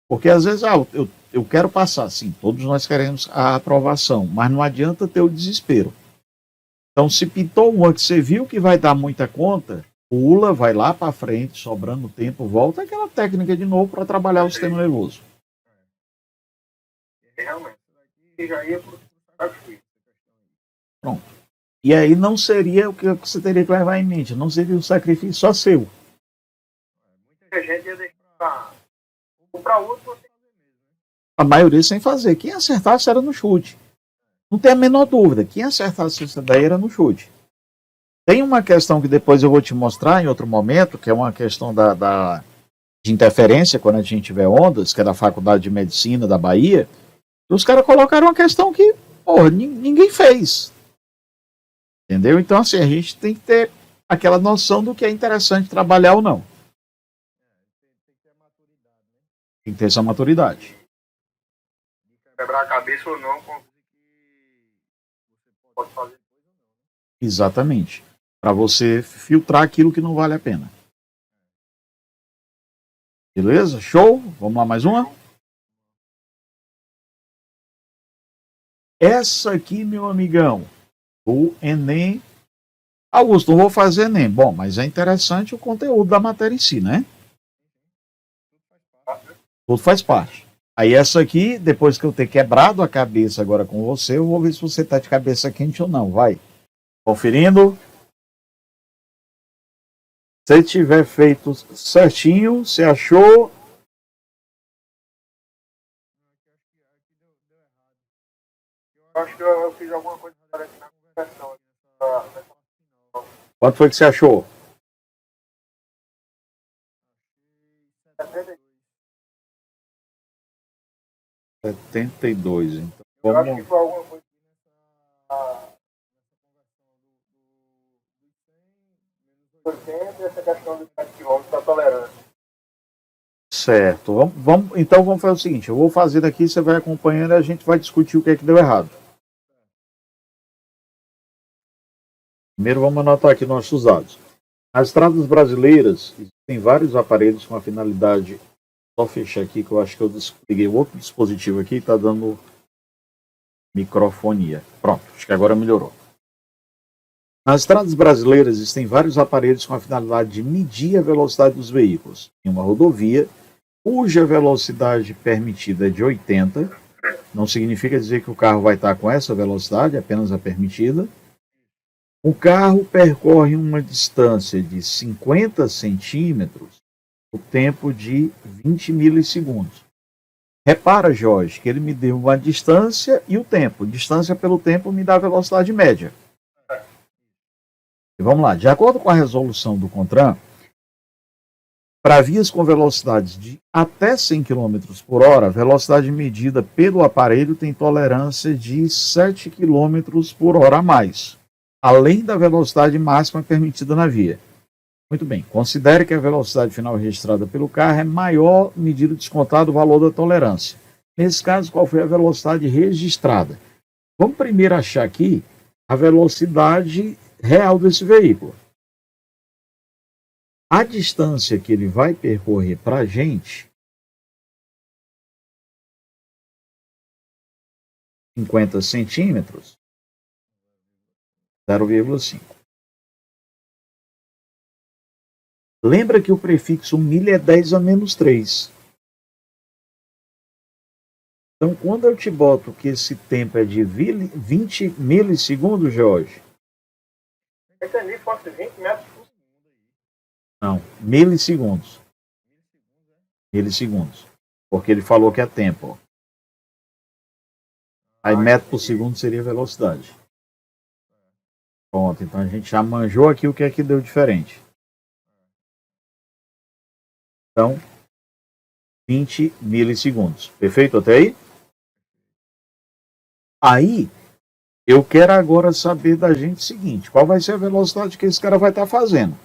Porque às vezes, eu quero passar, sim, todos nós queremos a aprovação, mas não adianta ter o desespero. Então, se pintou uma que você viu que vai dar muita conta, pula, vai lá para frente, sobrando tempo, volta aquela técnica de novo para trabalhar o sistema nervoso. Realmente, já ia para Pronto. E aí não seria o que você teria que levar em mente, não seria um sacrifício só seu. Muita gente ia deixar para outro você fazer mesmo. A maioria sem fazer. Quem acertasse era no chute. Não tem a menor dúvida. Quem acertasse isso daí era no chute. Tem uma questão que depois eu vou te mostrar em outro momento, que é uma questão de interferência, quando a gente tiver ondas, que é da Faculdade de Medicina da Bahia. E os caras colocaram uma questão que, ninguém fez. Entendeu? Então, assim, a gente tem que ter aquela noção do que é interessante trabalhar ou não. Tem que ter essa maturidade. Quebrar a cabeça ou não, com que você pode fazer. Exatamente. Para você filtrar aquilo que não vale a pena. Beleza? Show? Vamos lá, mais uma? Essa aqui, meu amigão, o Enem. Augusto, não vou fazer Enem. Bom, mas é interessante o conteúdo da matéria em si, né? Tudo faz parte. Aí essa aqui, depois que eu ter quebrado a cabeça agora com você, eu vou ver se você tá de cabeça quente ou não. Vai. Conferindo. Se tiver feito certinho, você achou? Eu acho que eu fiz alguma coisa aqui na conversão. Quanto foi que você achou? 72. Então, eu acho que foi alguma coisa essa questão do 7 km da tolerância. Certo. Então vamos fazer o seguinte, eu vou fazer daqui, você vai acompanhando e a gente vai discutir o que é que deu errado. Primeiro vamos anotar aqui nossos dados. Nas estradas brasileiras existem vários aparelhos com a finalidade Só fechar aqui que eu acho que eu desliguei o outro dispositivo aqui e está dando microfonia. Pronto, acho que agora melhorou. Nas estradas brasileiras existem vários aparelhos com a finalidade de medir a velocidade dos veículos. Em uma rodovia, cuja velocidade permitida é de 80, não significa dizer que o carro vai estar com essa velocidade, apenas a permitida. O carro percorre uma distância de 50 centímetros no tempo de 20 milissegundos. Repara, Jorge, que ele me deu uma distância e o tempo. Distância pelo tempo me dá a velocidade média. E vamos lá. De acordo com a resolução do CONTRAN, para vias com velocidades de até 100 km por hora, a velocidade medida pelo aparelho tem tolerância de 7 km por hora a mais, além da velocidade máxima permitida na via. Muito bem, considere que a velocidade final registrada pelo carro é maior medida descontado o valor da tolerância. Nesse caso, qual foi a velocidade registrada? Vamos primeiro achar aqui a velocidade real desse veículo. A distância que ele vai percorrer para a gente, 50 centímetros, 0,5. Lembra que o prefixo milha é 10 a menos 3. Então, quando eu te boto que esse tempo é de 20 milissegundos, Jorge? Eu entendi, fosse 20 metros por segundo aí. Não, milissegundos. Milissegundos. Porque ele falou que é tempo. Ó. Aí metro por segundo seria velocidade. Pronto, então a gente já manjou aqui o que é que deu diferente. Então, 20 milissegundos. Perfeito até aí? Aí, eu quero agora saber da gente o seguinte: qual vai ser a velocidade que esse cara vai estar fazendo?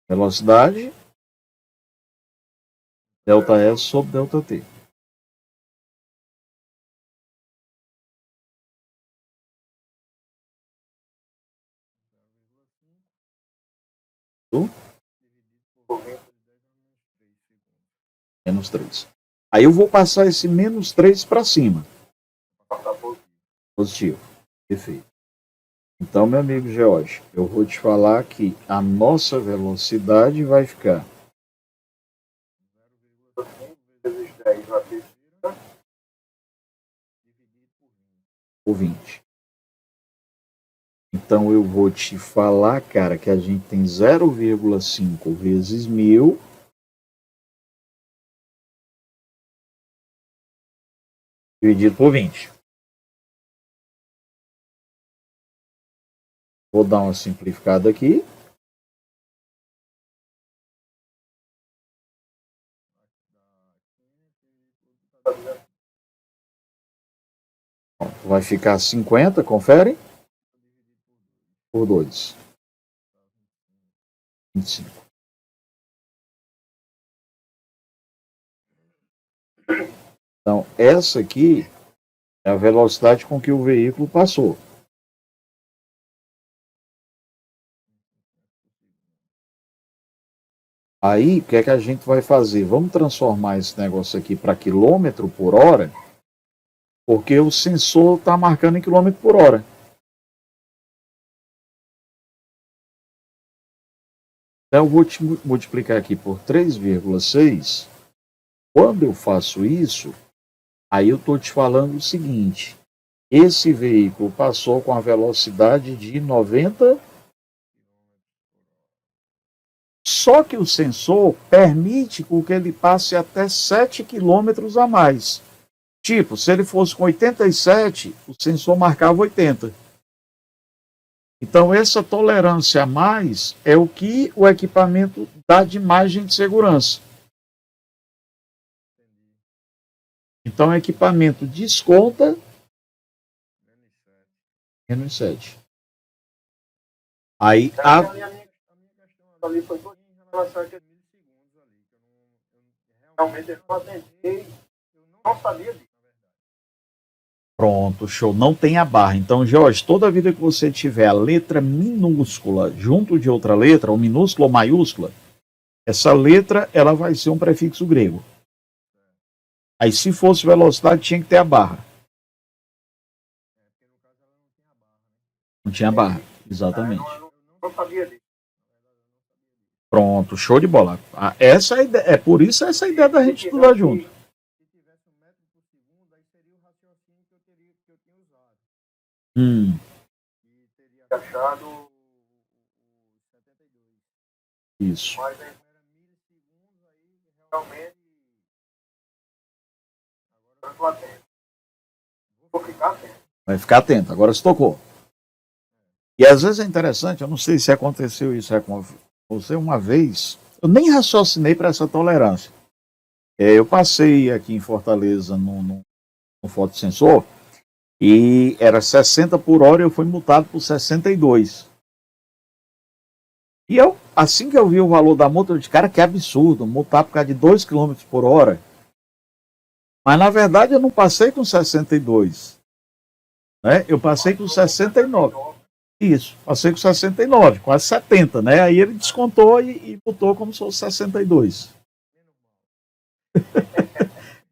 Velocidade delta S sobre delta T. Menos 3. Aí eu vou passar esse menos 3 para cima. Positivo. Perfeito. Então, meu amigo George, eu vou te falar que a nossa velocidade vai ficar 0,5 vezes 10 na terceira por 20. Então eu vou te falar, cara, que a gente tem 0,5 vezes 1000 dividido por 20. Vou dar uma simplificada aqui. Vai ficar 50, confere? Por 2. 25. Então, essa aqui é a velocidade com que o veículo passou. Aí, o que é que a gente vai fazer? Vamos transformar esse negócio aqui para quilômetro por hora, porque o sensor está marcando em quilômetro por hora. Então, eu vou te multiplicar aqui por 3,6. Quando eu faço isso, aí eu estou te falando o seguinte: esse veículo passou com a velocidade de 90. Só que o sensor permite que ele passe até 7 km a mais. Tipo, se ele fosse com 87, o sensor marcava 80. Então, essa tolerância a mais é o que o equipamento dá de margem de segurança. Então, o equipamento desconta menos 7. Aí, a minha questão ali foi toda em relação a milissegundos ali. Realmente eu não atendi, eu não sabia disso, na verdade. Pronto, show. Não tem a barra. Então, Jorge, toda vida que você tiver a letra minúscula junto de outra letra, ou minúscula ou maiúscula, essa letra ela vai ser um prefixo grego. Aí, se fosse velocidade, tinha que ter a barra. Não tinha barra, exatamente. Eu não sabia disso. Pronto, show de bola. Essa é a ideia, é por isso essa é a ideia da gente estudar junto. Se tivesse 1 metro por segundo, aí seria o raciocínio que eu tinha usado. E teria achado o 72. Isso. Mas aí era milissegundos, aí realmente. Agora eu estou atento. Vou ficar atento. Vai ficar atento, agora se tocou. E às vezes é interessante, eu não sei se aconteceu isso com você uma vez, eu nem raciocinei para essa tolerância. Eu passei aqui em Fortaleza no fotossensor e era 60 por hora e eu fui multado por 62. E eu, assim que eu vi o valor da multa, eu disse, cara, que absurdo, multar por causa de 2 km por hora. Mas na verdade eu não passei com 62. Né? Eu passei com 69. Isso, passei com 69, quase 70, né? Aí ele descontou e botou como se fosse 62.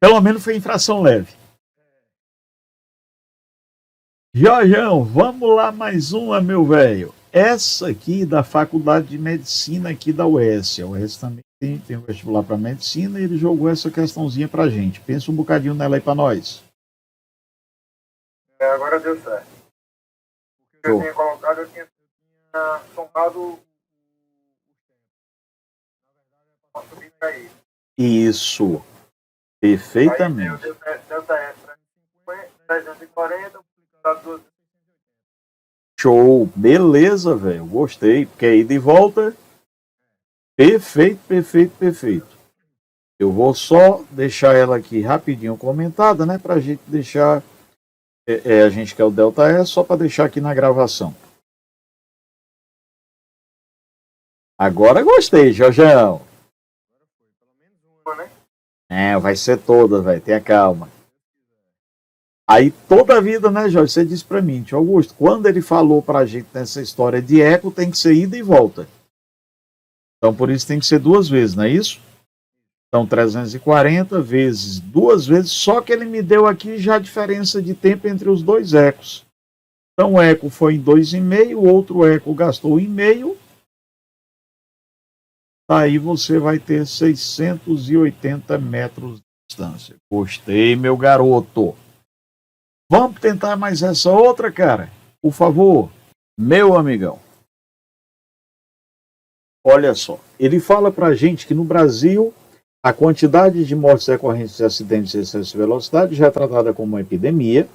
Pelo menos foi infração leve. Jorjão, vamos lá mais uma, meu velho. Essa aqui da Faculdade de Medicina aqui da UES. A UES também tem um vestibular para medicina e ele jogou essa questãozinha pra gente. Pensa um bocadinho nela aí para nós. Agora deu certo. Porque eu tinha colocado, eu tinha somado os tempos. Na verdade, é para subir aí. Isso. Perfeitamente. Aí deu delta S 340, multiplicado 2. Show. Beleza, velho. Gostei. Porque é ida e volta. Perfeito, perfeito, perfeito. Eu vou só deixar ela aqui rapidinho comentada, né? Pra gente deixar... a gente quer o delta S só para deixar aqui na gravação. Agora gostei, Jorjão. Pelo menos uma, né? Vai ser toda, velho. Tenha calma. Aí toda a vida, né, Jorge? Você disse pra mim, tio Augusto, quando ele falou pra gente nessa história de eco, tem que ser ida e volta. Então por isso tem que ser 2 vezes, não é isso? Então 340 vezes 2 vezes, só que ele me deu aqui já a diferença de tempo entre os 2 ecos. Então o eco foi em 2,5, o outro eco gastou 1,5. Aí você vai ter 680 metros de distância. Gostei, meu garoto. Vamos tentar mais essa outra, cara? Por favor, meu amigão. Olha só, ele fala pra gente que no Brasil a quantidade de mortes decorrentes de acidentes de excesso de velocidade já é tratada como uma epidemia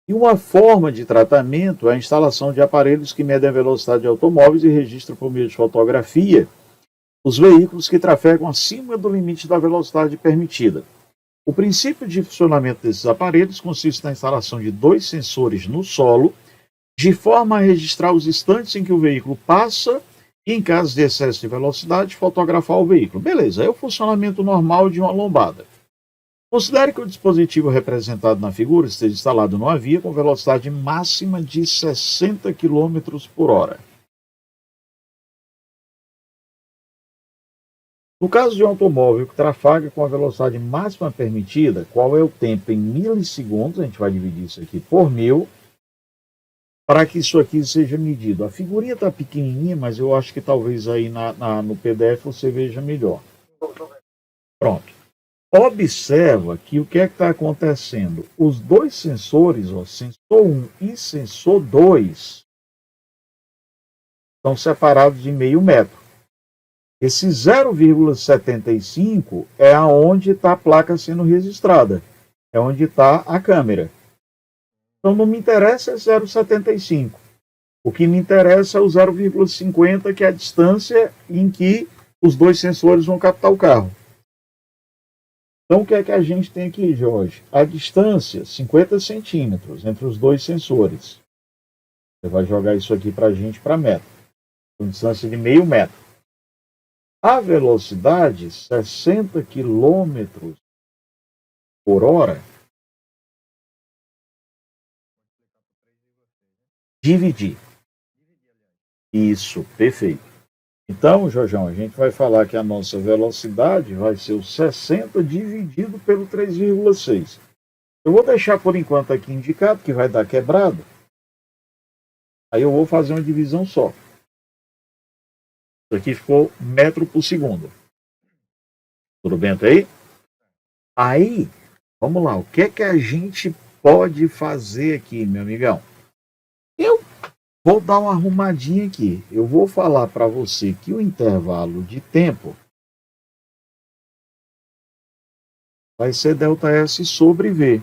e uma forma de tratamento é a instalação de aparelhos que medem a velocidade de automóveis e registram por meio de fotografia os veículos que trafegam acima do limite da velocidade permitida. O princípio de funcionamento desses aparelhos consiste na instalação de 2 sensores no solo, de forma a registrar os instantes em que o veículo passa e, em caso de excesso de velocidade, fotografar o veículo. Beleza, é o funcionamento normal de uma lombada. Considere que o dispositivo representado na figura esteja instalado numa via com velocidade máxima de 60 km por hora. No caso de um automóvel que trafega com a velocidade máxima permitida, qual é o tempo em milissegundos? A gente vai dividir isso aqui por 1000, para que isso aqui seja medido. A figurinha está pequenininha, mas eu acho que talvez aí no PDF você veja melhor. Pronto. Observa que o que é que está acontecendo? Os 2 sensores, ó, sensor 1 e sensor 2, estão separados de meio metro. Esse 0,75 é aonde está a placa sendo registrada. É onde está a câmera. Então não me interessa 0,75. O que me interessa é o 0,50, que é a distância em que os 2 sensores vão captar o carro. Então o que é que a gente tem aqui, Jorge? A distância, 50 centímetros entre os 2 sensores. Você vai jogar isso aqui para a gente para metro. Com distância de meio metro. A velocidade, 60 km por hora. Dividir. Isso, perfeito. Então, Jorjão, a gente vai falar que a nossa velocidade vai ser o 60 dividido pelo 3,6. Eu vou deixar por enquanto aqui indicado que vai dar quebrado. Aí eu vou fazer uma divisão só. Isso aqui ficou metro por segundo. Tudo bem até aí? Aí, vamos lá. O que é que a gente pode fazer aqui, meu amigão? Eu vou dar uma arrumadinha aqui. Eu vou falar para você que o intervalo de tempo vai ser ΔS sobre V.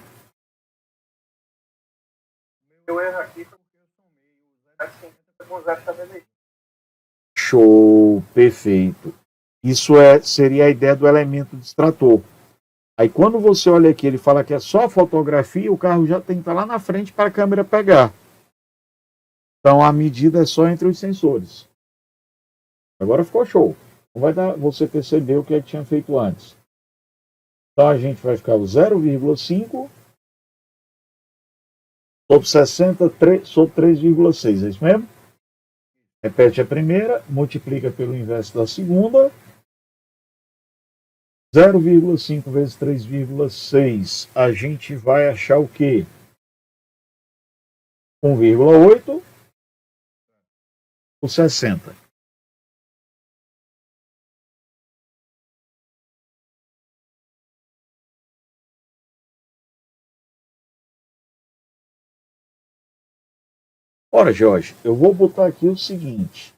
Meu erro aqui foi porque eu somei o 0,50 com 0,75. Show, perfeito. Isso seria a ideia do elemento distrator. Aí quando você olha aqui, ele fala que é só fotografia, o carro já tem que estar lá na frente para a câmera pegar. Então a medida é só entre os sensores. Agora ficou show. Não vai dar você perceber o que tinha feito antes. Então a gente vai ficar o 0,5 sobre 60 sobre 3,6. É isso mesmo? Repete a primeira, multiplica pelo inverso da segunda. 0,5 vezes 3,6. A gente vai achar o quê? 1,8 por 60. Ora, Jorge, eu vou botar aqui o seguinte.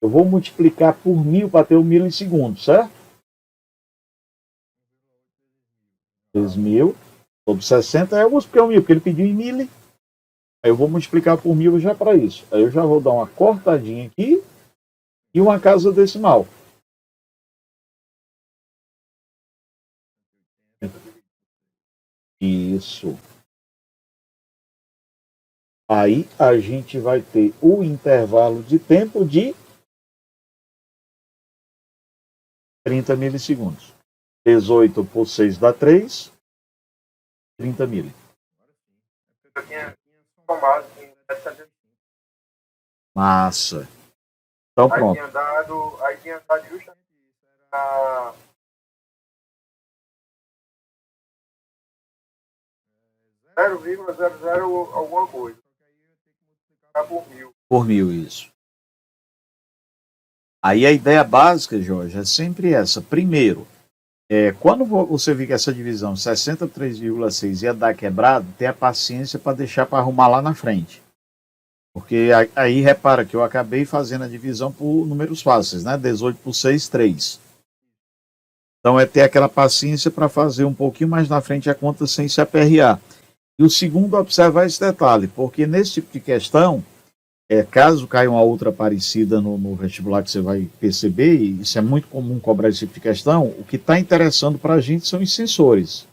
Eu vou multiplicar por 1000 para ter o milissegundo, certo? 3.000 sobre 60 é o que é o 1000, porque ele pediu em mili. Aí eu vou multiplicar por 1000 já para isso. Aí eu já vou dar uma cortadinha aqui e uma casa decimal. Isso. Aí a gente vai ter o intervalo de tempo de 30 milissegundos. 18 por 6 dá 3. 30 mili. Eu tinha somado em 0,75. Massa. Então pronto. Aí tinha dado justamente isso. Era 0,00 alguma coisa. Por 1000. Por 1000, isso. Aí a ideia básica, Jorge, é sempre essa. Primeiro, quando você vir que essa divisão 60 por 3,6 ia dar quebrado, tenha paciência para deixar para arrumar lá na frente. Porque aí repara que eu acabei fazendo a divisão por números fáceis, né? 18 por 6, 3. Então é ter aquela paciência para fazer um pouquinho mais na frente a conta sem se aperrear. E o segundo, observar esse detalhe, porque nesse tipo de questão, caso caia uma outra parecida no vestibular que você vai perceber, e isso é muito comum cobrar esse tipo de questão, o que está interessando para a gente são os sensores.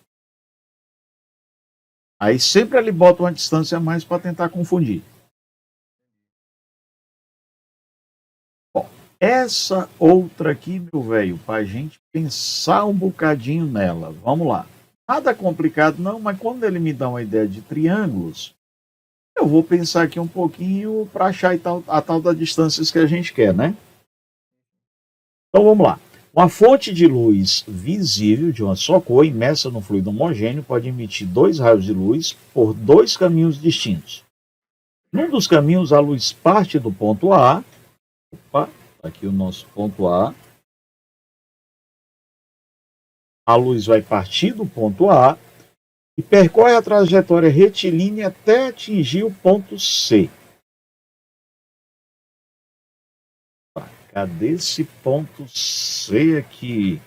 Aí sempre ele bota uma distância a mais para tentar confundir. Bom, essa outra aqui, meu velho, para a gente pensar um bocadinho nela. Vamos lá. Nada complicado não, mas quando ele me dá uma ideia de triângulos, eu vou pensar aqui um pouquinho para achar a tal das distâncias que a gente quer, né? Então vamos lá. Uma fonte de luz visível de uma só cor imersa no fluido homogêneo pode emitir 2 raios de luz por 2 caminhos distintos. Num dos caminhos, a luz parte do ponto A. Opa, aqui o nosso ponto A. A luz vai partir do ponto A e percorre a trajetória retilínea até atingir o ponto C. Cadê esse ponto C aqui?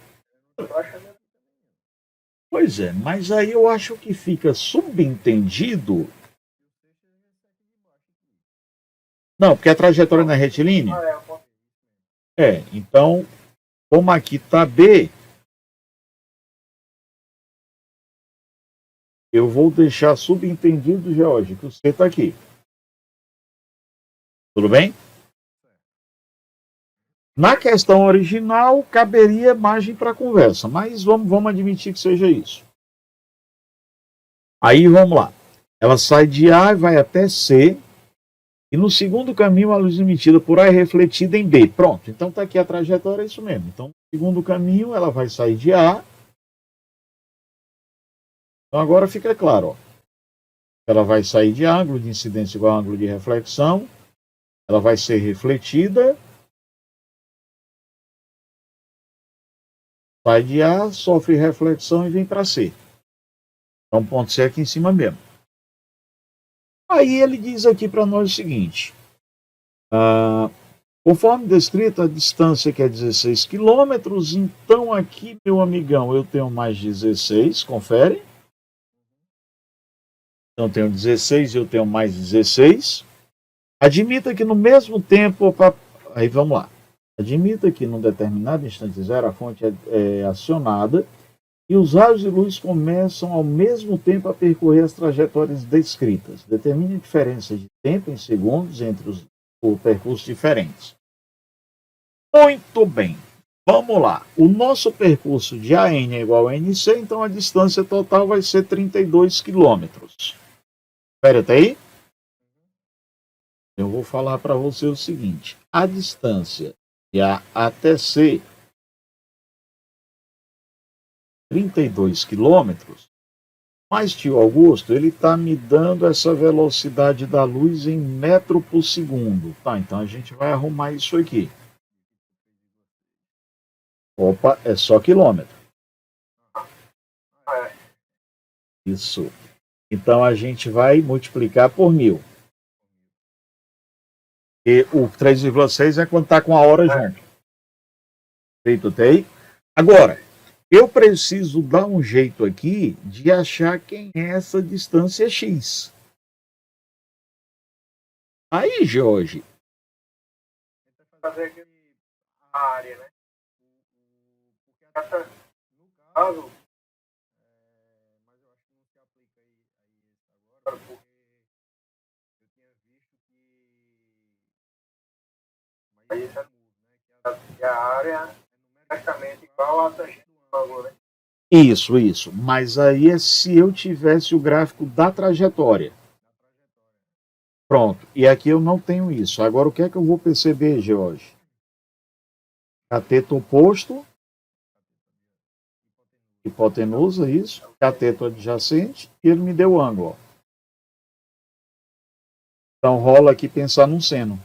Pois é, mas aí eu acho que fica subentendido. Não, porque a trajetória não é retilínea? Então, como aqui está B, eu vou deixar subentendido, George, que o C está aqui. Tudo bem? Na questão original, caberia margem para conversa, mas vamos admitir que seja isso. Aí vamos lá. Ela sai de A e vai até C. E no segundo caminho, a luz emitida por A é refletida em B. Pronto, então está aqui a trajetória, é isso mesmo. Então, no segundo caminho, ela vai sair de A. Então, agora fica claro, ó. Ela vai sair de ângulo de incidência igual a ângulo de reflexão. Ela vai ser refletida. Sai de A, sofre reflexão e vem para C. Então, ponto C aqui em cima mesmo. Aí ele diz aqui para nós o seguinte. Conforme descrito, a distância que é 16 quilômetros, então aqui, meu amigão, eu tenho mais 16, confere. Então, tenho 16 e eu tenho mais 16. Admita que no mesmo tempo... Aí, vamos lá. Admita que num determinado instante zero a fonte é acionada e os raios de luz começam ao mesmo tempo a percorrer as trajetórias descritas. Determine a diferença de tempo em segundos entre os percursos diferentes. Muito bem. Vamos lá. O nosso percurso de AN é igual a NC, então a distância total vai ser 32 quilômetros. Espera até aí. Eu vou falar para você o seguinte. A distância de A até C, 32 quilômetros, mas tio Augusto, ele está me dando essa velocidade da luz em metro por segundo. Tá, então a gente vai arrumar isso aqui. Opa, é só quilômetro. Isso. Então a gente vai multiplicar por 1000. E o 3,6 é quando está com a hora junto. Feito até aí? Agora, eu preciso dar um jeito aqui de achar quem é essa distância X. Aí, Jorge. Fazer aqui a área, né? No caso, mas eu acho que não se aplica aí agora, porque eu tinha visto que mas isso é né? Que a área é numericamente igual a tangente do ângulo, né? Isso. Mas aí é se eu tivesse o gráfico da trajetória. Pronto. E aqui eu não tenho isso. Agora, o que é que eu vou perceber, Jorge? Cateto oposto. Hipotenusa, isso. Cateto adjacente. E ele me deu o ângulo. Ó. Então, rola aqui pensar num seno.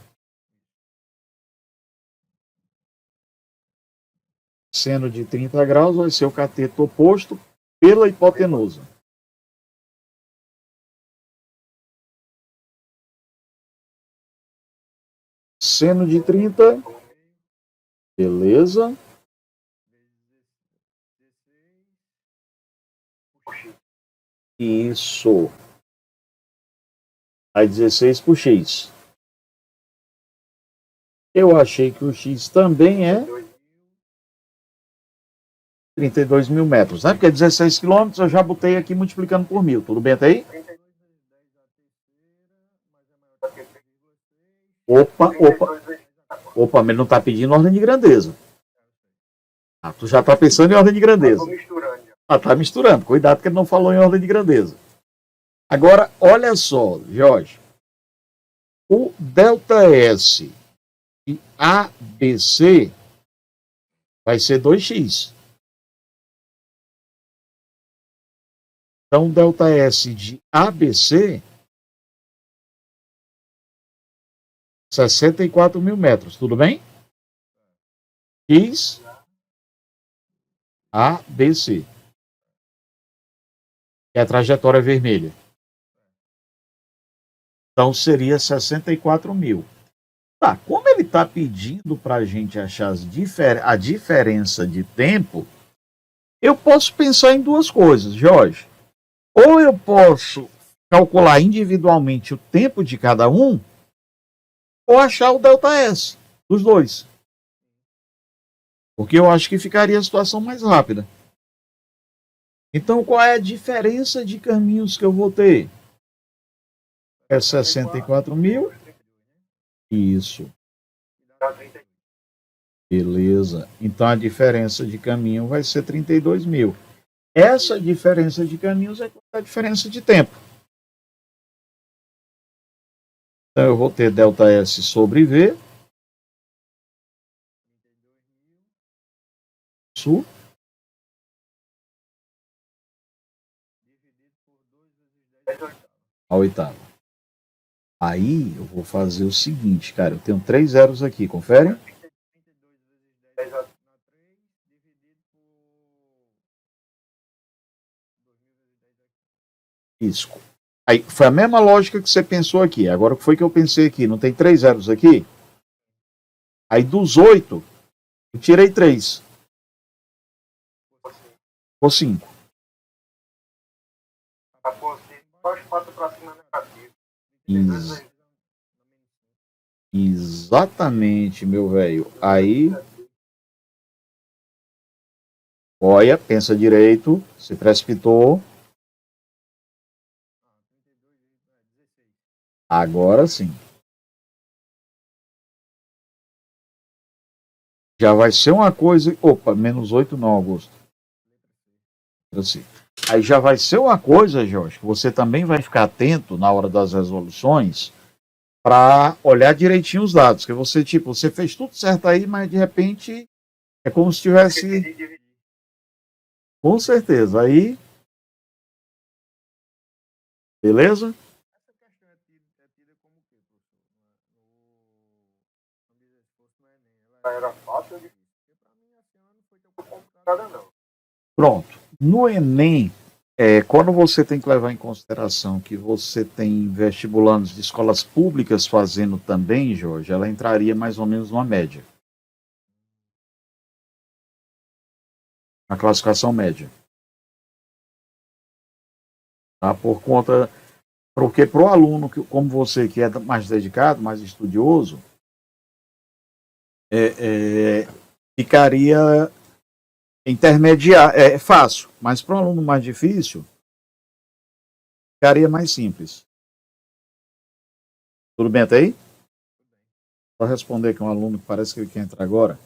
Seno de 30 graus vai ser o cateto oposto pela hipotenusa. Seno de 30. Beleza. Isso. Aí 16 por X. Eu achei que o X também é 32 mil metros, né? Porque 16 quilômetros eu já botei aqui multiplicando por 1000. Tudo bem até aí? Opa, mas ele não está pedindo ordem de grandeza. Ah, tu já está pensando em ordem de grandeza. Tá misturando. Cuidado que ele não falou em ordem de grandeza. Agora, olha só, Jorge. O ΔS de ABC vai ser 2x. Então, ΔS de ABC, 64 mil metros. Tudo bem? X, ABC. É a trajetória vermelha. Então, seria 64 mil. Tá, como ele está pedindo para a gente achar a diferença de tempo, eu posso pensar em duas coisas, Jorge. Ou eu posso calcular individualmente o tempo de cada um, ou achar o ΔS dos dois. Porque eu acho que ficaria a situação mais rápida. Então, qual é a diferença de caminhos que eu vou ter? É 64 mil. Isso. Beleza. Então, a diferença de caminho vai ser 32 mil. Essa diferença de caminhos é a diferença de tempo. Então eu vou ter ΔS sobre V. Isso. A oitava. Aí eu vou fazer o seguinte, cara. Eu tenho 3 zeros aqui, confere? 10 na 3 dividido por 2.010 aqui. Isso. Aí foi a mesma lógica que você pensou aqui. Agora o que foi que eu pensei aqui? Não tem 3 zeros aqui? Aí dos 8, eu tirei 3. Ficou 5. Tá por cima, embaixo, 4 para cima negativo. Exatamente, meu velho. Aí, olha, pensa direito. Se precipitou. Agora sim. Já vai ser uma coisa. Opa, menos 8 não, Augusto. Assim. Aí já vai ser uma coisa, Jorge, que você também vai ficar atento na hora das resoluções para olhar direitinho os dados. Que você, tipo, você fez tudo certo aí, mas de repente é como se tivesse. Com certeza. Aí. Beleza? Essa questão é tida como o quê, professor? No esforço no Enem. Ela era fácil ou difícil? Porque para mim, esse ano não foi tão complicada, não. Pronto. No Enem, quando você tem que levar em consideração que você tem vestibulandos de escolas públicas fazendo também, Jorge, ela entraria mais ou menos numa média. Na classificação média. Tá? Por conta. Porque para o aluno, como você, que é mais dedicado, mais estudioso, ficaria intermediário. É fácil, mas para um aluno mais difícil, ficaria mais simples. Tudo bem até aí? Só responder que um aluno que parece que ele quer entrar agora.